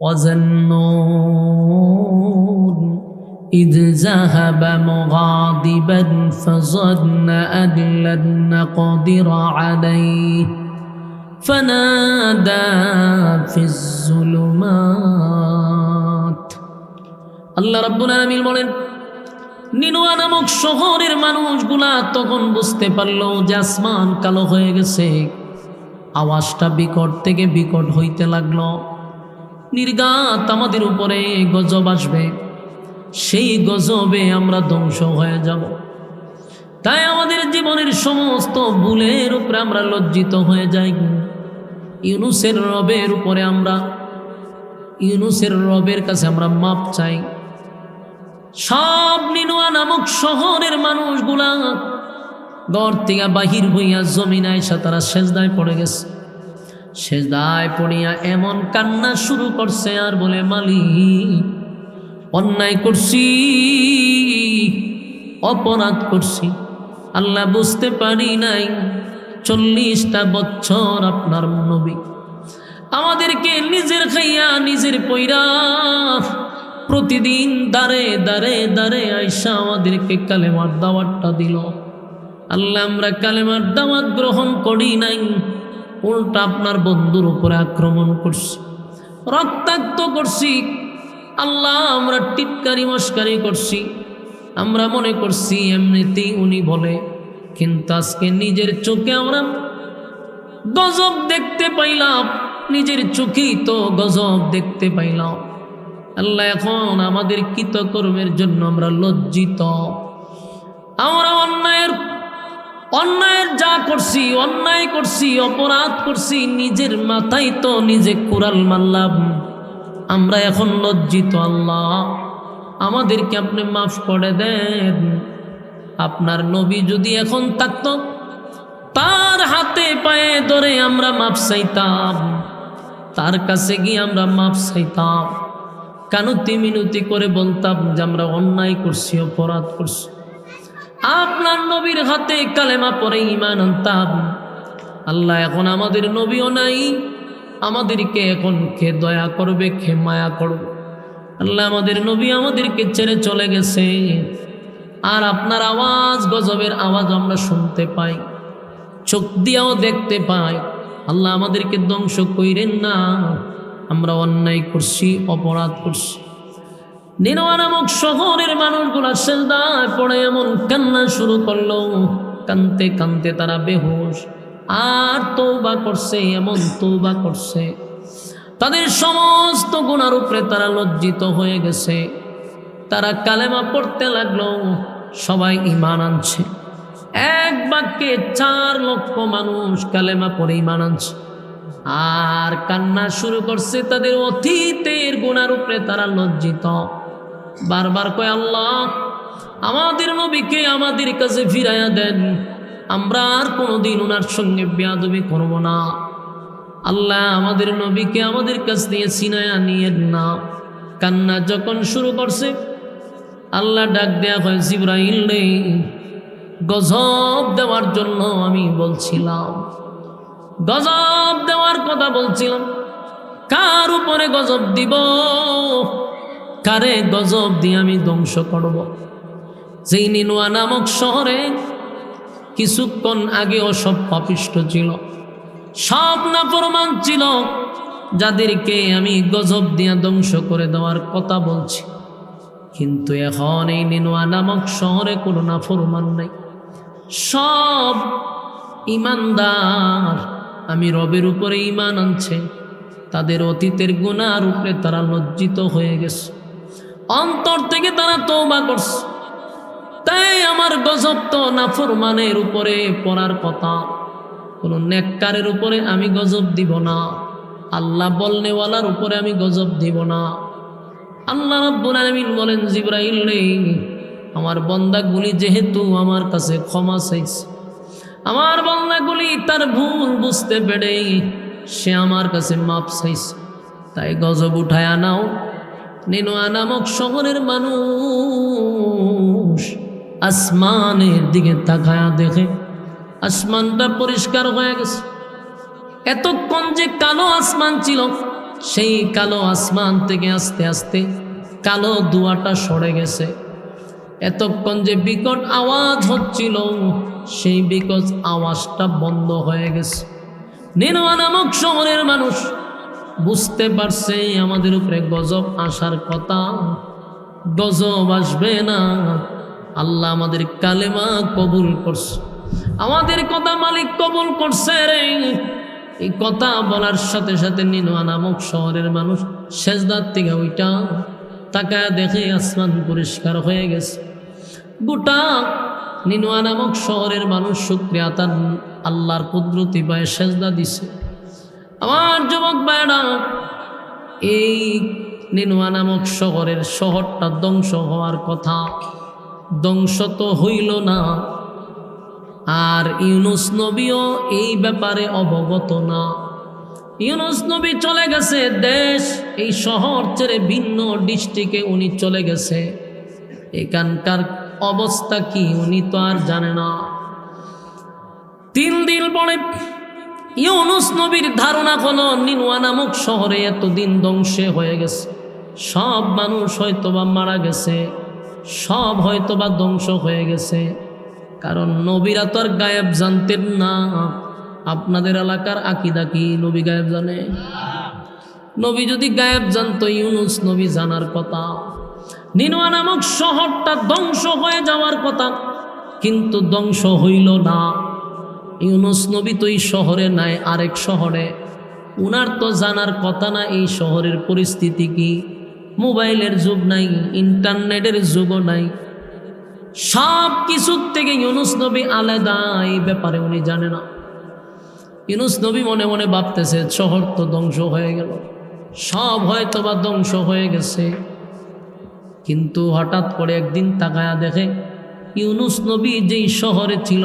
وَظَنُّونَ إِذْ ذَهَبَ مُغَاضِبًا فَظَنَّ أَن لَّن نَّقْدِرَ عَلَيْهِ فَنَادَى فِي الظُّلُمَاتِ। আল্লাহ রাব্বুল আলামিন বলেন, নিনুয়া নামক শহরের মানুষগুলা তখন বুঝতে পারলো যে আসমান কালো হয়ে গেছে। আওয়াজটা বিকট থেকে বিকট হইতে লাগলো। নির্ঘাত আমাদের উপরে গজব আসবে, সেই গজবে আমরা ধ্বংস হয়ে যাব। তাই আমাদের জীবনের সমস্ত ভুলের উপরে আমরা লজ্জিত হয়ে যাই। ইউনুসের রবের উপরে আমরা, ইউনুসের রবের কাছে আমরা মাপ চাই। সব নিনুয়া নামক শহরের মানুষগুলা ঘর থেকে বাহির হইয়া জমিন আইসা তারা সেজদায় পড়ে গেছে। সেজদায় পড়িয়া এমন কান্না শুরু করছে আর বলে, মালিক, অন্যায় করছি, অপরাধ করছি, আল্লাহ বুঝতে পারি নাই। 40টা বছর আপনার নবী আমাদেরকে নিজের খাইয়া নিজের পয়রা প্রতিদিন দাঁড়ে দাঁড়ে দাঁড়ে আইসা আমাদেরকে কালেমার দাওয়াতটা দিল। আল্লাহ আমরা কালেমার দাওয়াত গ্রহণ করি নাই, উল্টা আপনার বন্ধুর উপরে আক্রমণ করছি, রক্তাক্ত করছি। আল্লাহ আমরা টিটকারি মস্কারি করছি, আমরা মনে করছি এমনিতেই উনি বলে, কিন্তু আজকে নিজের চোখে আমরা গজব দেখতে পাইলাম, নিজের চোখেই তো গজব দেখতে পাইলাম। আল্লাহ এখন আমাদের কৃতকর্মের জন্য আমরা লজ্জিত। আমরা অন্যায়ের যা করছি, অন্যায় করছি, অপরাধ করছি, নিজের মাথায় তো নিজে কুড়াল মারলাম, আমরা এখন লজ্জিত। আল্লাহ আমাদেরকে আপনি মাফ করে দেন। আপনার নবী যদি এখন থাকতো, তার হাতে পায়ে ধরে আমরা মাফ চাইতাম, তার কাছে গিয়ে আমরা মাফ চাইতাম, কানুতি মিনতি করে বলতাম যে আমরা অন্যায় করছি, অপরাধ করছি। আপনার নবীর হাতে কালেমা পরে ঈমান আনতাম। আল্লাহ এখন আমাদের নবীও নাই, আমাদেরকে এখন কে দয়া করবে, কে মায়া করবে? আল্লাহ আমাদের নবী আমাদেরকে ছেড়ে চলে গেছে, আর আপনার আওয়াজ, গজবের আওয়াজ আমরা শুনতে পাই, চোখ দিয়েও দেখতে পাই। আল্লাহ আমাদেরকে ধ্বংস কইরেন না, আমরা অন্যায় করছি, অপরাধ করছি। নিনুয়া নামক শহরের মানুষগুলা সেজদায় পড়ে এমন কান্না শুরু করলো, কানতে কানতে তারা বেহুশ। আর তওবা করছে, এমন তওবা করছে, তাদের সমস্ত গুনার উপরে তারা লজ্জিত হয়ে গেছে। তারা কালেমা পড়তে লাগলো, সবাই ঈমান আনছে। এক বাক্যে 4 লক্ষ মানুষ কালেমা পড়ে ঈমান আনছে। আর কান্না শুরু করছে তাদের অতীতের গুনার উপরে তারা লজ্জিত। বারবার কয়, আল্লাহ আমাদের নবীকে আমাদের কাছে ফিরাইয়া দেন, আমরা আর কোনোদিন ওনার সঙ্গে বেয়াদবি করব না। আল্লাহ আমাদের নবীকে আমাদের কাছ থেকে ছিনায়া নিয়েন না। কান্না যখন শুরু করছে, আল্লাহ ডাক দেয়া হয়, জিবরাইল রে, গজব দেওয়ার জন্য আমি বলছিলাম, গজব দেওয়ার কথা বলছিলাম। কার উপরে গজব দিব, কারে গজব দিয়ে আমি ধ্বংস করব? যেই নিনুয়া নামক শহরে কিছুক্ষণ আগেও সব পাপিষ্ঠ ছিল, সব নাফরমান ছিল, যাদেরকে আমি গজব দিয়ে ধ্বংস করে দেওয়ার কথা বলছি। কিন্তু এখন এই নিনুয়া নামক শহরে কোনো নাফরমান নাই, সব ঈমানদার, আমি রবের উপরে ঈমান আনছে। তাদের অতীতের গুনার উপরে তারা লজ্জিত হয়ে গেছে, অন্তর থেকে তারা তওবা করছে। তাই আমার গজব তো নাফরমানের উপরে পড়ার কথা, কোনো নেককারের উপরে আমি গজব দিব না, আল্লাহ বলনেওয়ালার উপরে আমি গজব দিব না। আল্লাহ রাব্বুল আলামিন বলেন, জিবরাইল রে, আমার বান্দাগুলি যেহেতু আমার কাছে ক্ষমা চাইছে, আমার বান্দাগুলি তার ভুল বুঝতে পেরে সে আমার কাছে মাপ চাইছে, তাই গজব উঠায় আনাও। নিনুয়া নামক শহরের মানুষ আসমানের দিকে তাকায়া দেখে আসমানটা পরিষ্কার হয়ে গেছে। এতক্ষণ যে কালো আসমান ছিল, সেই কালো আসমান থেকে আস্তে আস্তে কালো ধোঁয়াটা সরে গেছে। এতক্ষণ যে বিকট আওয়াজ হচ্ছিল সেই বিকট আওয়াজটা বন্ধ হয়ে গেছে। নিনওয়া নামক শহরের মানুষ বুঝতে পারছে আমাদের উপরে গজব আসার কথা, গজব আসবে না। আল্লাহ আমাদের কালেমা কবুল করছে, আমাদের কথা মালিক কবুল করছে রে। এই কথা বলার সাথে সাথে নিনওয়া নামক শহরের মানুষ সেজদার থেকে ওইটা তাকায় দেখে আসমান পরিষ্কার হয়ে গেছে। গোটা নিনওয়া নামক শহরের মানুষ শুকরিয়া তার আল্লাহর কুদরতি পায়ে সেজদা দিছে। আমার যুবক ভাইরা, এই নিনওয়া নামক শহরটা ধ্বংস হওয়ার কথা, ধ্বংস তো হইল না। আর ইউনুস নবীও এই ব্যাপারে অবগত না। ইউনুস নবী চলে গেছে দেশ, এই শহর ছেড়ে ভিন্ন ডিস্ট্রিক্টে উনি চলে গেছে। এখানকার অবস্থা কি উনি তো আর জানে না। 3 দিন পরে ইউনুস নবীর ধারণা হলো নিনওয়া নামক শহরে এতদিন ধ্বংসে হয়ে গেছে, সব মানুষ হয়তোবা মারা গেছে, সব হয়তোবা ধ্বংস হয়ে গেছে। কারণ নবীরা তো আর গায়েব জানতেন না। আপনাদের এলাকার আকীদা কি নবী গায়েব জানে? নবী যদি গায়েব জানতো ইউনুস নবী জানার কথা। নিনওয়া নামক শহরটা ধ্বংস হয়ে যাওয়ার কথা, কিন্তু ধ্বংস হইল না। ইউনুস নবী তো এই শহরে নাই, আরেক শহরে। উনার তো জানার কথা না এই শহরের পরিস্থিতি কি। মোবাইলের যুগ নাই, ইন্টারনেটের যুগও নাই, সব কিছুর থেকে ইউনুস নবী আলাদা, এই ব্যাপারে উনি জানে না। ইউনুস নবী মনে মনে ভাবতেছে শহর তো ধ্বংস হয়ে গেল, সব হয়তো বা ধ্বংস হয়ে গেছে। কিন্তু হঠাৎ করে একদিন তাকায়া দেখে ইউনুস নবী যেই শহরে ছিল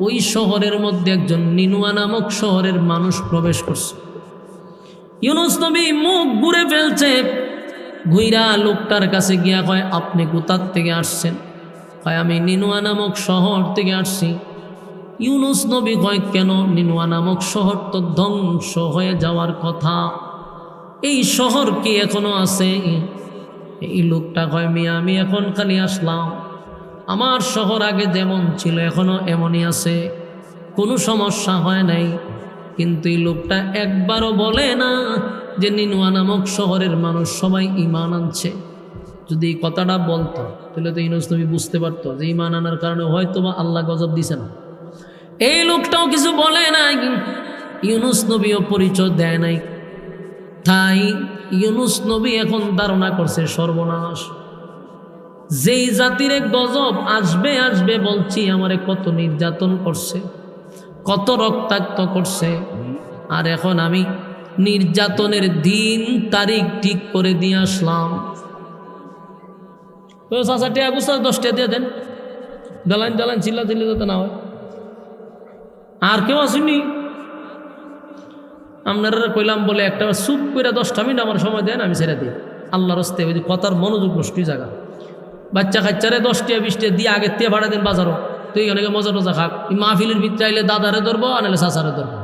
ওই শহরের মধ্যে একজন নিনওয়া নামক শহরের মানুষ প্রবেশ করছে। ইউনুস নবী মুখ ঘুরে ফেলছে, ঘুইরা লোকটার কাছে গিয়া কয়, আপনি কোথার থেকে আসছেন? কয়, আমি নিনওয়া নামক শহর থেকে আসছি। ইউনুস নবী কয়, কেন? নিনওয়া নামক শহর তো ধ্বংস হয়ে যাওয়ার কথা, এই শহর কি এখনো আছে? এই লোকটা কয়, মিয়া আমি এখন খালি আসলাম, আমার শহর আগে যেমন ছিল এখনো এমনই আছে, কোনো সমস্যা হয় নাই। কিন্তু এই লোকটা একবারও বলে না যে নিনওয়া নামক শহরের মানুষ সবাই ঈমান আনছে। যদি এই কথাটা বলতো তাহলে তো ইউনুস নবী বুঝতে পারতো যে ঈমান আনার কারণে হয়তো বা আল্লাহ গজব দিছে না। এই লোকটাও কিছু বলে নাই, ইউনুস নবীও পরিচয় দেয় নাই। তাই ইউনুস নবী এখন ধারণা করছে সর্বনাশ, যেই জাতির গজব আসবে আসবে বলছি, আমারে কত নির্যাতন করছে, কত রক্তাক্ত করছে, আর এখন আমি নির্যাতনের দিন তারিখ ঠিক করে দিয়ে আসলাম। তো চাচা টিয়া গুছা 10টা দিয়ে দেন, জ্বালান জ্বালান চিল্লা চিল্লি যাতে না হয়। আর কেউ আসেনি? আপনারা কইলাম বলে একটা চুপ করে 10টা মিনিট আমার সময় দেন, আমি ছেড়ে দিই। আল্লাহর হস্তে ওই কথার মনোযোগ নষ্ট জায়গা। বাচ্চা কাচ্চারে 10টা 20টা দিয়ে আগের থেকে ভাড়া দেন বাজারও, তুই অনেকে মজা টজা খাক। এই মাহফিলের ভিতরে আইলে দাদারে ধরবো, আনালে চাচারে ধরবো।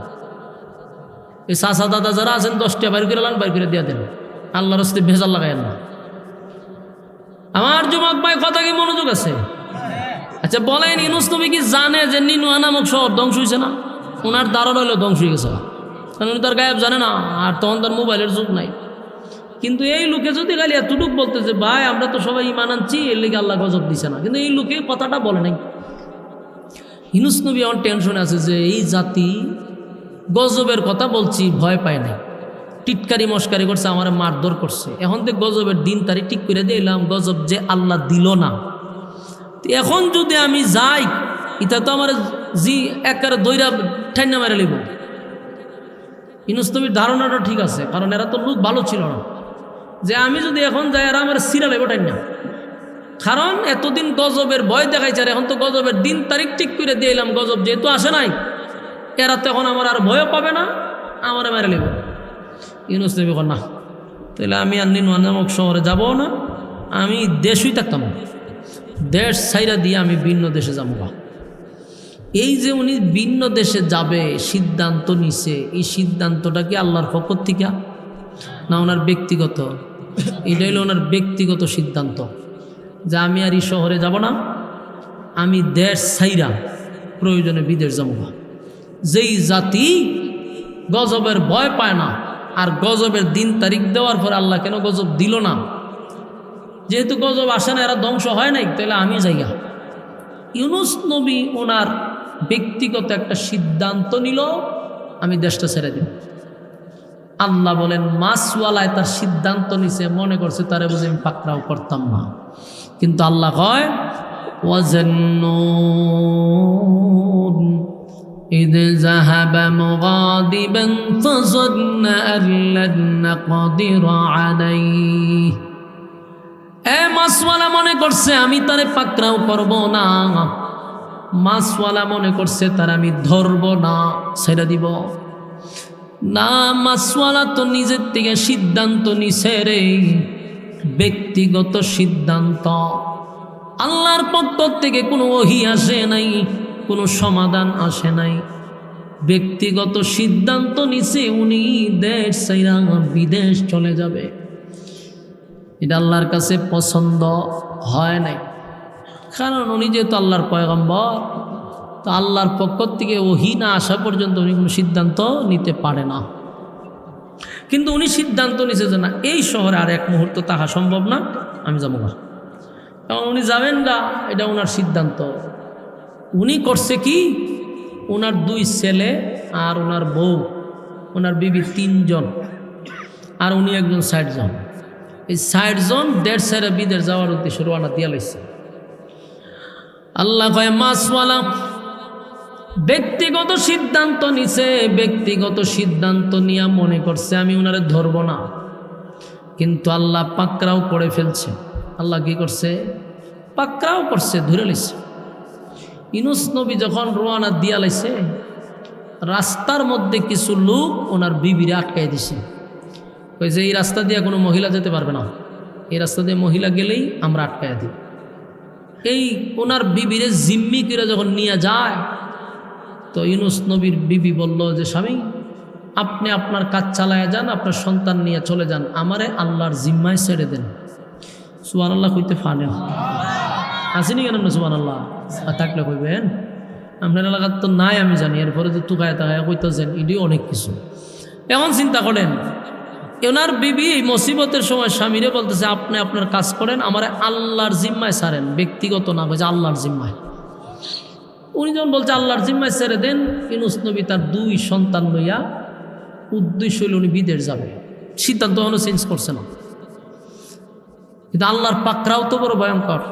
এই চাচা দাদা যারা আছেন 10টা বাইর করে লান, বাইর করে দিয়ে দেন। আল্লাহর হস্তে ভেজাল লাগাইন না। আমার যুবক ভাই কথা কি মনোযোগ আছে? আচ্ছা বলেন, ইউনুস নবী কি জানে যে নিনওয়া নামক শহর ধ্বংস হয়েছে না? ওনার ধারণা হইলো ধ্বংস হয়ে গেছে, কারণ উনি তার গায়েব জানে না, আর তখন তার মোবাইলের যুগ নাই। কিন্তু এই লোকে যদি খালি এতটুক বলতেছে, ভাই আমরা তো সবাই ঈমান আনছি, এর লেগে আল্লাহ গজব দিছে না, কিন্তু এই লোকে কথাটা বলে নাই। ইউনুস নবী আমার টেনশনে আছে যে এই জাতি গজবের কথা বলছি, ভয় পায় নাই, টিটকারি মস্কারি করছে, আমার মারধর করছে। এখন তো গজবের দিন তারিখ ঠিক করে দিলাম, গজব যে আল্লাহ দিল না। এখন যদি আমি যাই, এটা তো আমার জি একেবারে দইরা ঠান্ডা মেরে লিব। ইউনুস নবীর ধারণাটা ঠিক আছে, কারণ এরা তো লোক ভালো ছিল না, যে আমি যদি এখন যাই আর আমার সিরা লেব ঠান্ডা। কারণ এতদিন গজবের ভয় দেখাইছে, আর এখন তো গজবের দিন তারিখ ঠিক করে দিলাম, গজব যেহেতু আসে নাই, এরা তো এখন আমার আর ভয়ও পাবে না, আমার মেরে লিব। ইউনুস নবী না, তাহলে আমি আর নিনওয়া নামক শহরে যাবো না, আমি দেশই থাকতাম, দেশ ছাইরা দিয়ে আমি ভিন্ন দেশে যাবো। এই যে উনি ভিন্ন দেশে যাবে সিদ্ধান্ত নিছে, এই সিদ্ধান্তটা কি আল্লাহর পক্ষ থেকে? না ওনার ব্যক্তিগত? এটা হলো ওনার ব্যক্তিগত সিদ্ধান্ত যে আমি আর এই শহরে যাব না, আমি দেশ ছাইরা প্রয়োজনে বিদেশ যাব না। যেই জাতি গজবের ভয় পায় না, আর গজবের দিন তারিখ দেওয়ার পর আল্লাহ কেন গজব দিল না? যেহেতু গজব আসে না, এরা ধ্বংস হয় নাই, তাহলে আমি যাইগা। ইউনুস নবী ওনার ব্যক্তিগত একটা সিদ্ধান্ত নিল, আমি দেশটা ছেড়ে দিব। আল্লাহ বলেন মাছওয়ালায় তার সিদ্ধান্ত নিছে, মনে করছে তারে বুঝে আমি পাকড়াও করতাম না, কিন্তু আল্লাহ কয় ওয়াজান্নুন إذ ذهب مغاضبا فظن أن لن نقدر عليه। মাছওয়ালা মনে করছে আমি তারে পাকড়াও করব না, মাছওয়ালা মনে করছে তার আমি ধরব না, ছেড়ে দিব না। মাছওয়ালা তো নিজের থেকে সিদ্ধান্ত নিছে রে, ব্যক্তিগত সিদ্ধান্ত। আল্লাহর পক্ষ থেকে কোনো ওহী আসে নাই, কোনো সমাধান আসে নাই, ব্যক্তিগত সিদ্ধান্ত নিছে উনি দেশ ছাইরা বিদেশ চলে যাবে। এটা আল্লাহর কাছে পছন্দ হয় নাই, কারণ উনি যেহেতু আল্লাহর পয়গম্বর, তো আল্লাহর পক্ষ থেকে ওহী না আসা পর্যন্ত উনি কোনো সিদ্ধান্ত নিতে পারে না। কিন্তু উনি সিদ্ধান্ত নিছে যে না, এই শহরে আর এক মুহূর্ত থাকা সম্ভব না, আমি যাবো না। এবং উনি যাবেন না, এটা ওনার সিদ্ধান্ত। উনি করছে কি, ওনার 2 ছেলে আর ওনার বউ, ওনার বিবি 3 জন, আর উনি একজন 60 জন। এই 60 জন দেশ ছেড়ে বিদেশ যাওয়ার উদ্দেশ্যে রওনা দিয়া লাইছে। আল্লাহ কয় মাছওয়ালা ব্যক্তিগত সিদ্ধান্ত নিছে, ব্যক্তিগত সিদ্ধান্ত নিয়ে মনে করছে আমি ওনারে ধরব না, কিন্তু আল্লাহ পাকড়াও করে ফেলছে। আল্লাহ কি করছে? পাকড়াও করছে, ধরে লাইছে। ইউনুস নবী যখন রওনা দিয়া লাইছে, রাস্তার মধ্যে কিছু লোক ওনার বিবিরে আটকাই দিছে, ওই যে এই রাস্তা দিয়ে কোনো মহিলা যেতে পারবে না, এই রাস্তা দিয়ে মহিলা গেলেই আমরা আটকাই দিই। এই ওনার বিবিরে জিম্মি করে যখন নিয়ে যায়, তো ইউনুস নবীর বিবি বলল যে স্বামী, আপনি আপনার কাজ চালায় যান, আপনার সন্তান নিয়ে চলে যান, আমারে আল্লাহর জিম্মায় ছেড়ে দেন। সুবহানাল্লাহ কইতে ফানে আসেনি কেন? সুবহানাল্লাহ থাকলে কইবেন, আপনার এলাকার তো নাই আমি জানি, এরপরে তো তুকায় তাকায় কইতেছেন, এটি অনেক কিছু। এমন চিন্তা করেন, ওনার বিবি এই মুসিবতের সময় স্বামীরে বলতেছে আপনি আপনার কাজ করেন, আমার আল্লাহর জিম্মায় ছাড়েন, ব্যক্তিগত না, বলছে আল্লাহর জিম্মায়। উনি যখন বলছে আল্লাহর জিম্মায় ছেড়ে দেন, ইউনুস নবী তার 2 সন্তান লইয়া উদ্দেশ্য হইল উনি বিদেশ যাবে। সিদ্ধান্ত এখনো চেঞ্জ করছে না, কিন্তু আল্লাহর পাকড়াও তো বড় ভয়ঙ্কর।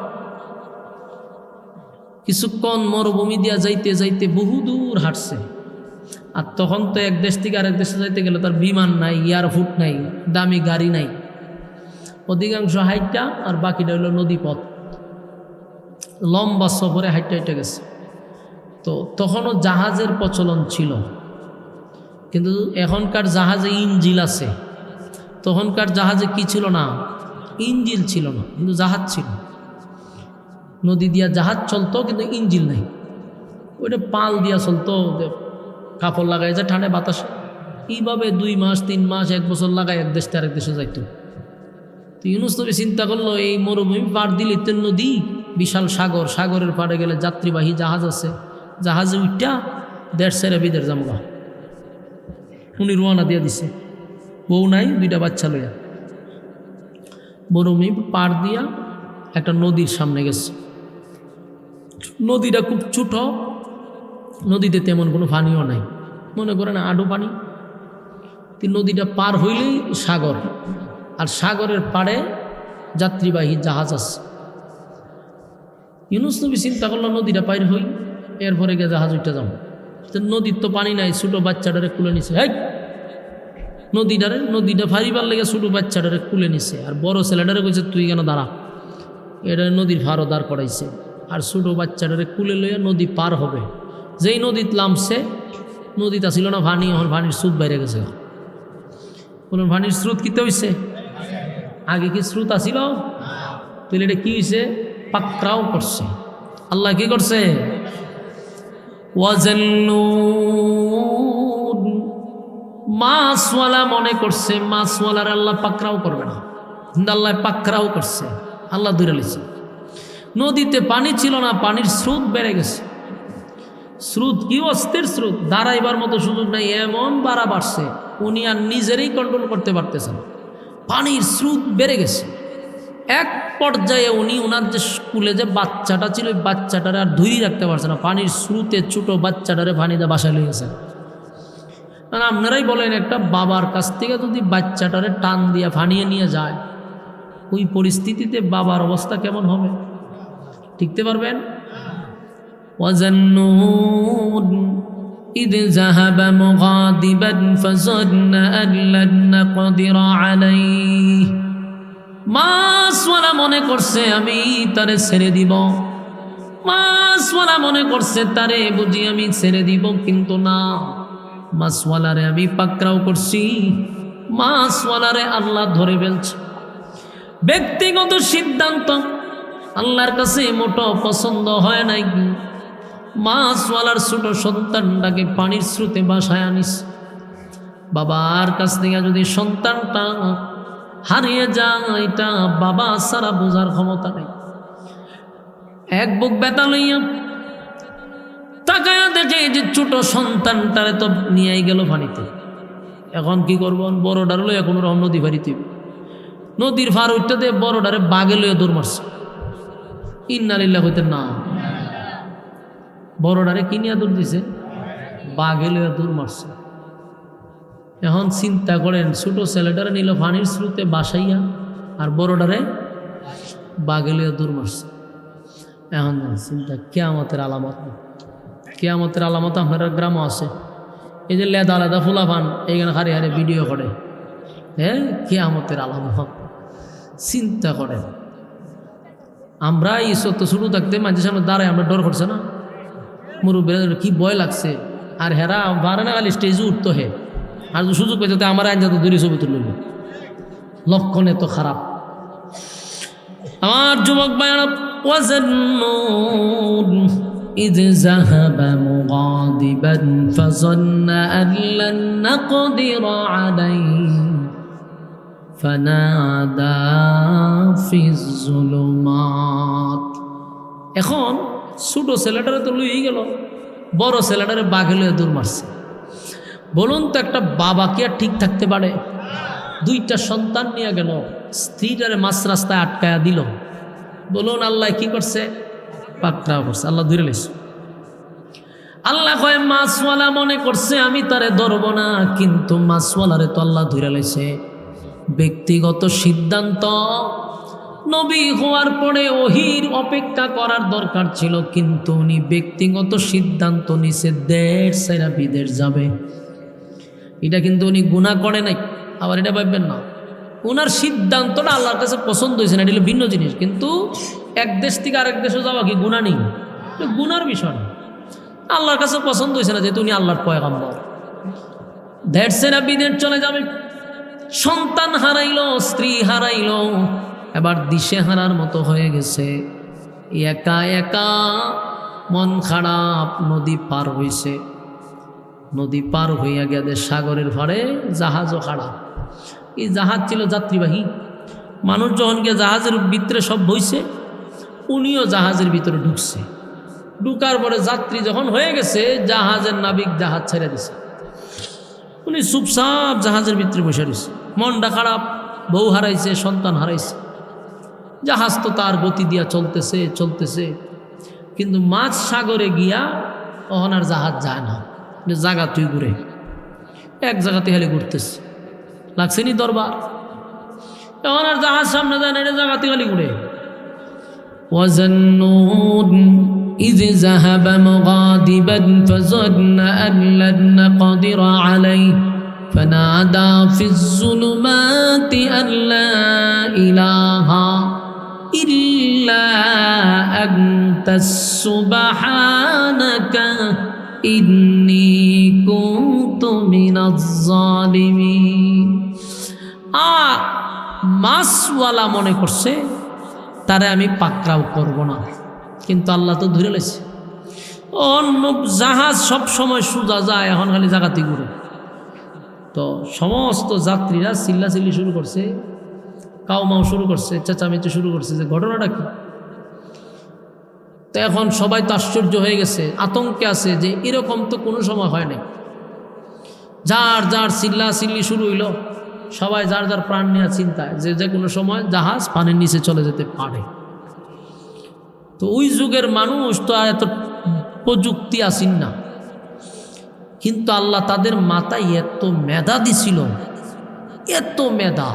কিছুক্ষণ মরুভূমি দিয়া যাইতে যাইতে বহু দূর হাঁটছে, আর তখন তো এক দেশ থেকে আরেক দেশে যাইতে গেলে তার বিমান নাই, এয়ারপোর্ট নাই, দামি গাড়ি নাই, অধিকাংশ হাইটা, আর বাকিটা হইল নদী পথ। লম্বা সফরে হাইটা হাইটা গেছে। তো তখনও জাহাজের প্রচলন ছিল, কিন্তু এখনকার জাহাজে ইঞ্জিল আছে, তখনকার জাহাজে কি ছিল না? ইঞ্জিল ছিল না, কিন্তু জাহাজ ছিল। নদী দিয়া জাহাজ চলতো, কিন্তু ইঞ্জিল নাই, ওইটা পাল দিয়া চলতো, কাপড় লাগাই যায় ঠান্ডায় বাতাসে। এইভাবে 2 মাস 3 মাস 1 বছর লাগায় এক দেশ থেকে আরেক দেশে যাইতো। তো ইউনুস নবী চিন্তা করলো এই মরুভূমি পার দিলে তো নদী, বিশাল সাগর, সাগরের পাড়ে গেলে যাত্রীবাহী জাহাজ আছে, জাহাজে উঠটা দেশ ছেড়ে বিদেশ যামগা। উনি রওনা দিয়ে দিছে, বউ নাই, 2টা বাচ্চা লইয়া মরুভূমি পার দিয়া একটা নদীর সামনে গেছে। নদীটা খুব ছোট, নদীতে তেমন কোনো পানিও নাই, মনে করেন আডু পানি। নদীটা পার হইলেই সাগর, আর সাগরের পাড়ে যাত্রীবাহী জাহাজ আছে। ইউনুস নবী চিন্তা করলো নদীটা পার হই, এরপরে গিয়ে জাহাজ উঠতে যাবো। নদীর তো পানি নাই, ছোটো বাচ্চাটারে কুলে নিছে। হ্যাঁ, নদীটা ফারিবার লেগে ছোটো বাচ্চাটারে কুলে নিছে, আর বড় ছেলেটারে কইছে তুই কেন দাঁড়া, এটা নদীর ফারও দাঁড় করাইছে, আর ছোটো বাচ্চাটারে কুলে লইয়া নদী পার হবে। যেই নদীত নামছে, নদীটা ছিল না ভানি, এখন ভানির স্রোত বাইরে গেছে। কোনো ভানির স্রোত কিতে হয়েছে? আগে কি স্রোত আসিল? তাহলে এটা কি হয়েছে? পাকড়াও করছে। আল্লাহ কি করছে? ওয়াজান্নুন মাছওয়ালা মনে করছে মাছওয়ালার আল্লাহ পাকড়াও করবে না, কিন্তু আল্লাহ পাকড়াও করছে, আল্লাহ ধরে লিছে। নদীতে পানি ছিল না, পানির স্রোত বেড়ে গেছে। স্রোত কি অস্থির স্রোত, দাঁড়াইবার মতো সুযোগ নাই, এমন বাড়া বাড়ছে উনি আর নিজেরই কন্ট্রোল করতে পারতেছেন। পানির স্রোত বেড়ে গেছে। এক পর্যায়ে উনি ওনার যে স্কুলে যে বাচ্চাটা ছিল ওই বাচ্চাটারে আর ধরি রাখতে পারছে না, পানির স্রোতে ছোট বাচ্চাটারে পানিতে বাসায় লেগেছে। মানে আপনারাই বলেন, একটা বাবার কাছ থেকে যদি বাচ্চাটারে টান দিয়ে ফানিয়ে নিয়ে যায়, ওই পরিস্থিতিতে বাবার অবস্থা কেমন হবে? টিকতে পারবেন? وَظَنُّونَ إِذْ ذَهَبَ مُغَاضِبًا فَظَنَّ أَن لَّن نَّقْدِرَ عَلَيْهِ মাছওয়ালা মনে করছে আমি তারে ছেড়ে দিব, মাছওয়ালা মনে করছে তারে বুঝি আমি ছেড়ে দিব, কিন্তু না, মাছওয়ালারে আমি পাকড়াও করছি, মাছওয়ালারে আল্লাহ ধরে ফেলছে। ব্যক্তিগত সিদ্ধান্ত আল্লাহর কাছে মোটো পছন্দ হয় নাই। মাছওয়ালার ছোট সন্তানটাকে পানির স্রোতে বাসায় আনিস। বাবার কাছ থেকে যদি সন্তানটা হারিয়ে যায়, এটা বাবা সারা বোঝার ক্ষমতা নেই। এক বুক ব্যথা লইয়া তাকায়া দেখে যে ছোট সন্তানটারে তো নিয়েই গেল পানিতে। এখন কি করবো? বড়ডার লইয়া কোনো রকম নদী ফারিতে, নদীর ফার উঠতে বড়ডারে বাঘে লইয়া দৌড় মারছে। ইন্নালিল্লাহ হইতে না, বড়ডারে কি নিয়ে দৌড় দিছে? বাঘে লইয়া দৌড় মারছে। এখন চিন্তা করেন, ছোট ছেলেটারে নিল পানির স্রোতে বাসাইয়া, আর বড়ডারে বাঘে লইয়া দৌড় মারছে। এখন চিন্তা, কিয়ামতের আলামত। কিয়ামতের আলামত আপনার গ্রামও আছে, এই যে লেদা লেদা ফুলা পান এইখানে হারে হারে ভিডিও করে, হ্যাঁ, কিয়ামতের আলামত। চিন্তা করেন, আমরা এই সত্য শুরু থাকতে মানুষের সামনে দাঁড়ায় আমরা ডর করছে না? মুরব্বীরা কি ভয় লাগছে, আর হেরা বারে না খালি স্টেজে উঠতো হে, আর সুযোগ পেতে আমার আইন যাতে দূরে ছবি তুলল, লক্ষণ এত খারাপ। আমার যুবক ভাইরা, ওয়াজান্নুন إذ ذهب مغاضبا فظن أن لن نقدر عليه فنادى في الظلمات। এখন ছোট ছেলেটারে তো লইয়ে গেল, বড় ছেলেটারে বাঘে লইয়া দৌড় মারছে। বলুন তো, একটা বাবা কি আর ঠিক থাকতে পারে? দুইটা সন্তান নিয়ে গেল, স্ত্রীটারে মাঝ রাস্তায় আটকায়া দিল। বলুন আল্লাহ কি করছে? পাকড়াও করছে, আল্লাহ ধরে লেছে। আল্লাহ কয় মাছওয়ালা মনে করছে আমি তারে ধরব না, কিন্তু মাছওয়ালারে তো আল্লাহ ধরে লেছে। ব্যক্তিগত সিদ্ধান্ত, নবী হওয়ার পরে ওহির অপেক্ষা করার দরকার ছিল, কিন্তু উনি ব্যক্তিগত সিদ্ধান্ত নিছে দেশ ছেড়ে বিদেশ যাবে। এটা কিন্তু উনি গুনাহ করে নাই, আবার এটা ভাববেন না। ওনার সিদ্ধান্তটা আল্লাহর কাছে পছন্দ হয়েছে না, এটা হলো ভিন্ন জিনিস। কিন্তু এক দেশ থেকে আরেক দেশে যাওয়া কি গুনাহ নেই? গুনার বিষয় না, আল্লাহর কাছে পছন্দ হয়েছে না, যেহেতু উনি আল্লাহর পয়গম্বর। দেশ ছেড়ে বিদেশ চলে যাবে। সন্তান হারাইলো, স্ত্রী হারাইলো, এবার দিশে হারার মতো হয়ে গেছে। একা একা মন খারাপ, নদী পার হইছে। নদী পার হইয়া গেছে সাগরের ভাড়ে, জাহাজও খারাপ। এই জাহাজ ছিল যাত্রীবাহী। মানুষ যখন গিয়ে জাহাজের ভিতরে সব বইছে, উনিও জাহাজের ভিতরে ঢুকছে। ঢুকার পরে যাত্রী যখন হয়ে গেছে, জাহাজের নাবিক জাহাজ ছেড়ে দিছে। উনি চুপচাপ জাহাজের ভিতরে বসে রয়েছে, মনটা খারাপ, বউ হারাইছে, সন্তান হারাইছে। জাহাজ তো তার গতি দিয়া চলতেছে চলতেছে, কিন্তু মাঝ সাগরে গিয়া তখন আর জাহাজ যায় না, জায়গা তুই ঘুরে এক জায়গাতে খালি ঘুরতেছে। লাগছে নি দরবার, তখন আর জাহাজ সামনে যায় না, এটা জায়গাতে খালি ঘুরে। وَظَنُّونَ إِذْ ذَهَبَ مُغَاضِبًا فَظَنَّ أَن لَّن نَّقْدِرَ عَلَيْهِ فَنَادَى فِي الظُّلُمَاتِ أَن لَّا إِلَٰهَ إِلَّا أَنتَ سُبْحَانَكَ إِنِّي كُنتُ مِنَ الظَّالِمِينَ। মাছওয়ালা মনে করছে তারে আমি পাকড়াও করব না, কিন্তু আল্লাহ তো ধরে লেছে। অন্য জাহাজ সব সময় সোজা যায়, এখন খালি জায়গাতে ঘুরে। তো সমস্ত যাত্রীরা চিল্লাচিল্লি শুরু করছে, কাউমাও শুরু করছে, চেঁচামেচি শুরু করছে যে ঘটনাটা কি। তো এখন সবাই তো আশ্চর্য হয়ে গেছে, আতঙ্কে আছে যে এরকম তো কোনো সময় হয় নাই। যার যার চিল্লাচিল্লি শুরু হইল, সবাই যার যার প্রাণ নিয়ে চিন্তায় যে যে কোনো সময় জাহাজ পানির নিচে চলে যেতে পারে। তো ওই যুগের মানুষ তো আর এত প্রযুক্তি আসেন না, কিন্তু আল্লাহ তাদের মাথায় এত মেধা দিছিল, এত মেধা।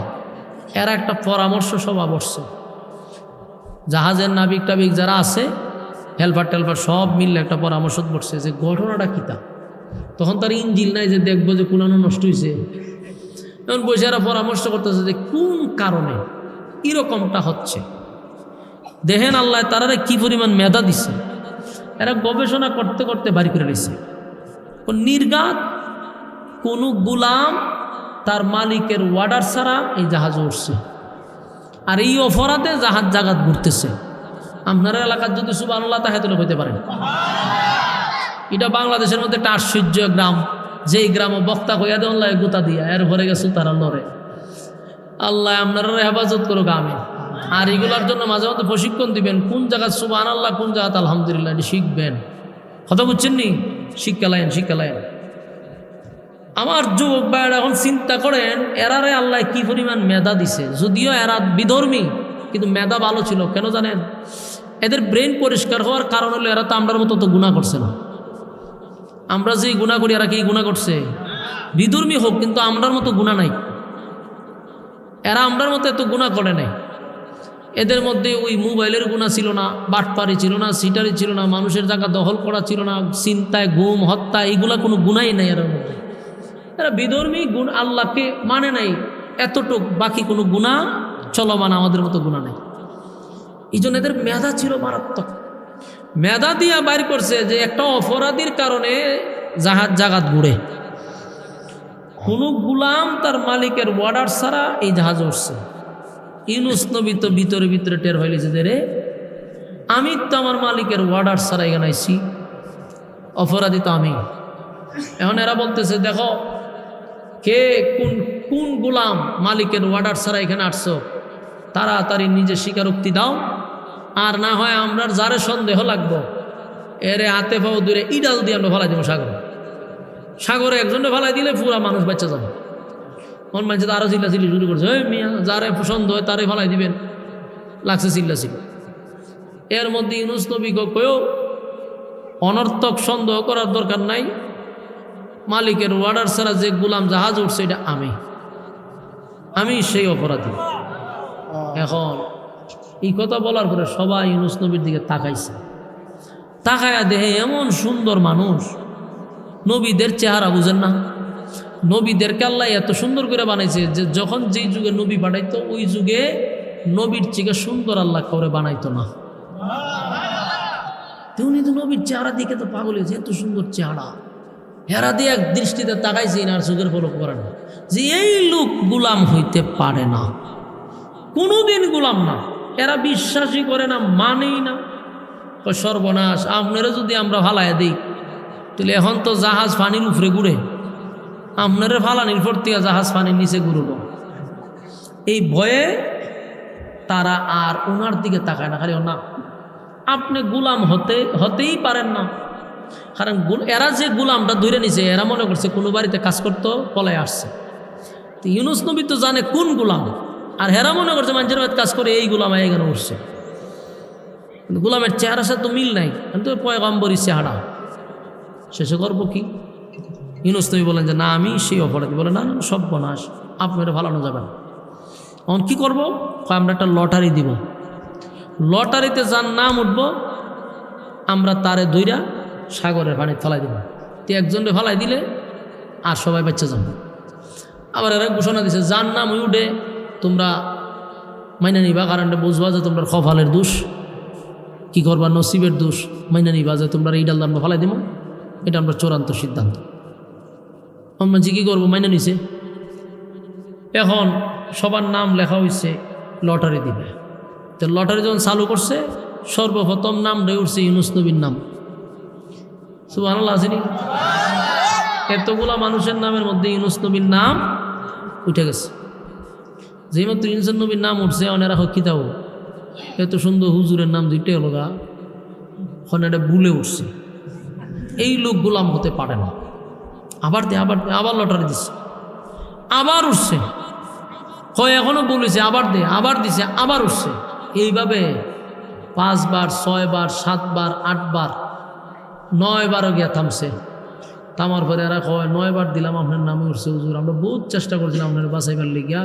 এরা একটা পরামর্শ সভা বসছে, জাহাজের নাবিক টাবিক যারা আছে, হেলপার টেলপার সব মিললে একটা পরামর্শ বসছে যে ঘটনাটা কী তা। তখন তার ইঞ্জিল নাই যে দেখবো যে কোনানো নষ্ট হয়েছে। এখন বসে এরা পরামর্শ করতেছে যে কোন কারণে এরকমটা হচ্ছে। দেখেন আল্লাহ তারা কি পরিমাণ মেধা দিছে। এরা গবেষণা করতে করতে বাড়ি করে নিছে নির্ঘাত কোনো গুলাম তার মালিকের অর্ডার ছাড়া এই জাহাজে উঠছে, আর এই অপরাধে জাহাজ জাগাত ঘুরতেছে। আপনার এলাকার যদি সুবহানাল্লাহ তাহে তুলে হইতে পারেন। এটা বাংলাদেশের মধ্যে একটা আশ্চর্য গ্রাম, যেই গ্রামে বক্তা কইয়া দেন আল্লাহ গুতা দিয়া এর ভরে গেছে তারা লড়ে। আল্লাহ আপনারা হেফাজত করুক, আমিন। আর এগুলোর জন্য মাঝে মধ্যে প্রশিক্ষণ দিবেন, কোন জায়গায় সুবহানাল্লাহ, কোন জায়গায় আলহামদুলিল্লাহ, এটা শিখবেন। কথা বুঝছেন নি? শিক্ষালায়েন শিক্ষালায়েন। আমার যুবক ভাইয়েরা এখন চিন্তা করেন এরারে আল্লাহ কি পরিমাণ মেধা দিছে। যদিও এরা বিধর্মী, কিন্তু মেধা ভালো ছিল। কেন জানেন? এদের ব্রেন পরিষ্কার হওয়ার কারণ হলো এরা তো আমরার মতো তো গুনাহ করছে না। আমরা যেই গুনাহ করি এরা কি গুনাহ করছে? বিধর্মী হোক, কিন্তু আমরার মতো গুনাহ নাই। এরা আমরার মতো এত গুনাহ করে নাই। এদের মধ্যে ওই মোবাইলের গুনাহ ছিল না, বাটপারি ছিল না, সিটারি ছিল না, মানুষের জায়গা দখল করা ছিল না, চিন্তায় গুম হত্যা এগুলা কোনো গুনাহই নাই এর মধ্যে। এরা বিধর্মী, গুণ আল্লাহকে মানে নাই এতটুক, বাকি কোনো গুনাহ চলমান আমাদের মতো গুনাহ নাই। এই জন্য এদের মেধা ছিল মারাত্মক। মেধা দিয়া বাইর করছে যে একটা অপরাধীর কারণে জাহাজ জাগাত ঘুরে। কোনো গুলাম তার মালিকের অর্ডার ছাড়া এই জাহাজ উঠছে। ইউনূস নবী তো ভিতরে ভিতরে টের হইলেছে যে রে, আমি তো আমার মালিকের অর্ডার ছাড়া এখানে আইছি, অপরাধী তো আমি। এখন এরা বলতেছে দেখো কে কোন কোন গোলাম মালিকের অর্ডার ছাড়া এখানে আসছো, তাড়াতাড়ি নিজে স্বীকারোক্তি দাও, আর না হয় আমরা যারে সন্দেহ লাগবো এরে হাতে পাও দূরে ইডাল দিয়ে আমরা ফেলাই দেবো সাগরে। সাগরে একজনে ফেলাই দিলে পুরা মানুষ বাচ্চা যাবে। কোন মানুষ আরো চিল্লাচিল্লি শুরু করছে, ওই মিয়া যারে সন্দেহ হয় তারে ফেলাই দিবেন, লাগছে চিল্লাচিল্লি। এর মধ্যে ইউনূস নবী কয়েও অনর্থক সন্দেহ করার দরকার নাই, মালিকের অর্ডার ছাড়া যে গোলাম জাহাজ উঠছে এটা আমি সেই অপরাধী। এখন এই কথা বলার পরে সবাই ইউনূস নবীর দিকে তাকাইছে। তাকায়া দেখে এমন সুন্দর মানুষ, নবীদের চেহারা বুঝেন না, নবীদেরকে আল্লাহ এত সুন্দর করে বানাইছে যে যখন যেই যুগে নবী বানাইতো ওই যুগে নবীর থেকে সুন্দর আল্লাহ করে বানাইতো না। উনি তো নবীর চেহারা দিকে তো পাগল হয়েছে, এত সুন্দর চেহারা। হেরা দিয়ে এক দৃষ্টিতে তাকাইছে আর চোখের পলক করে না যে এই লোক গুলাম হইতে পারে না, কোনোদিন গুলাম না। এরা বিশ্বাসই করে না, মানেই না। সর্বনাশ, আপনারা যদি আমরা ফালাইয়া দিই তাহলে এখন তো জাহাজ পানির উপরে ঘুরে, আপনারা ফালানির পর থেকে জাহাজ পানির নিচে ঘুরব। এই ভয়ে তারা আর ওনার দিকে তাকায় না, খালি না আপনি গুলাম হতেই পারেন না। কারণ এরা যে গুলামটা ধরে নিছে, এরা মনে করছে কোনো বাড়িতে কাজ করতো পলায় আসছে। তো ইউনূস নবী তো জানে কোন গুলাম, আর হেরা মনে করছে মানুষের বাড়িতে কাজ করে এই গুলাম এখানে উঠছে। গুলামের চেহারার সাথে তো মিল নাই, কিন্তু পয়গম্বরী চেহারা। শেষে করবো কি? ইউনূস নবী বলেন যে না আমি সেই অপরাধী। বলে না না সব বনাশ, আপনারা ফালানো যাবে না। এখন কী করবো? আমরা একটা লটারি দিব, লটারিতে যার নাম উঠবো আমরা তারে ধইরা সাগরের পানি ফেলাই দিব। তো একজনে ফেলাই দিলে আর সবাই বাচ্চা যাবে। আবার এরা ঘোষণা দিছে যার নাম উঠে তোমরা মাইনা নিবা, কারণ বুঝবা যে তোমরা কপালের দোষ, কি করবা নসিবের দোষ, মাইনা নিবা যে তোমরা এই ডাল আমরা ফেলাই দিব। এটা আমরা চূড়ান্ত সিদ্ধান্ত। আমরা যে কী করবো, মাইনা নিছে। এখন সবার নাম লেখা হয়েছে, লটারি দিবে। তো লটারি যখন চালু করছে সর্বপ্রথম নাম উঠছে ইউনূস নবীর নাম। সুবহানাল্লাহ। আসেনি? এতগুলা মানুষের নামের মধ্যে ইউনুস নবীর নাম উঠে গেছে। যেই মাত্র ইউনুস নবীর নাম উঠছে অনেরা হকিতাও এত সুন্দর হুজুরের নাম দুইটা হলো গা, এটা ভুলে উঠছে। এই লোক গোলাম হতে পারে না। আবার দে আবার দে, আবার লটারি দিচ্ছে, আবার উঠছে, হয় এখনো বলেছে আবার দে, আবার দিছে, আবার উঠছে। এইভাবে 5 বার 6 বার 7 বার 8 বার 9 বারও গিয়া থামছে। থামার পরে এরা কয় 9 বার দিলাম আপনার নামে উঠছে হুজুর, আমরা বহুত চেষ্টা করছিলাম আপনার বাঁচাইবার লিগিয়া,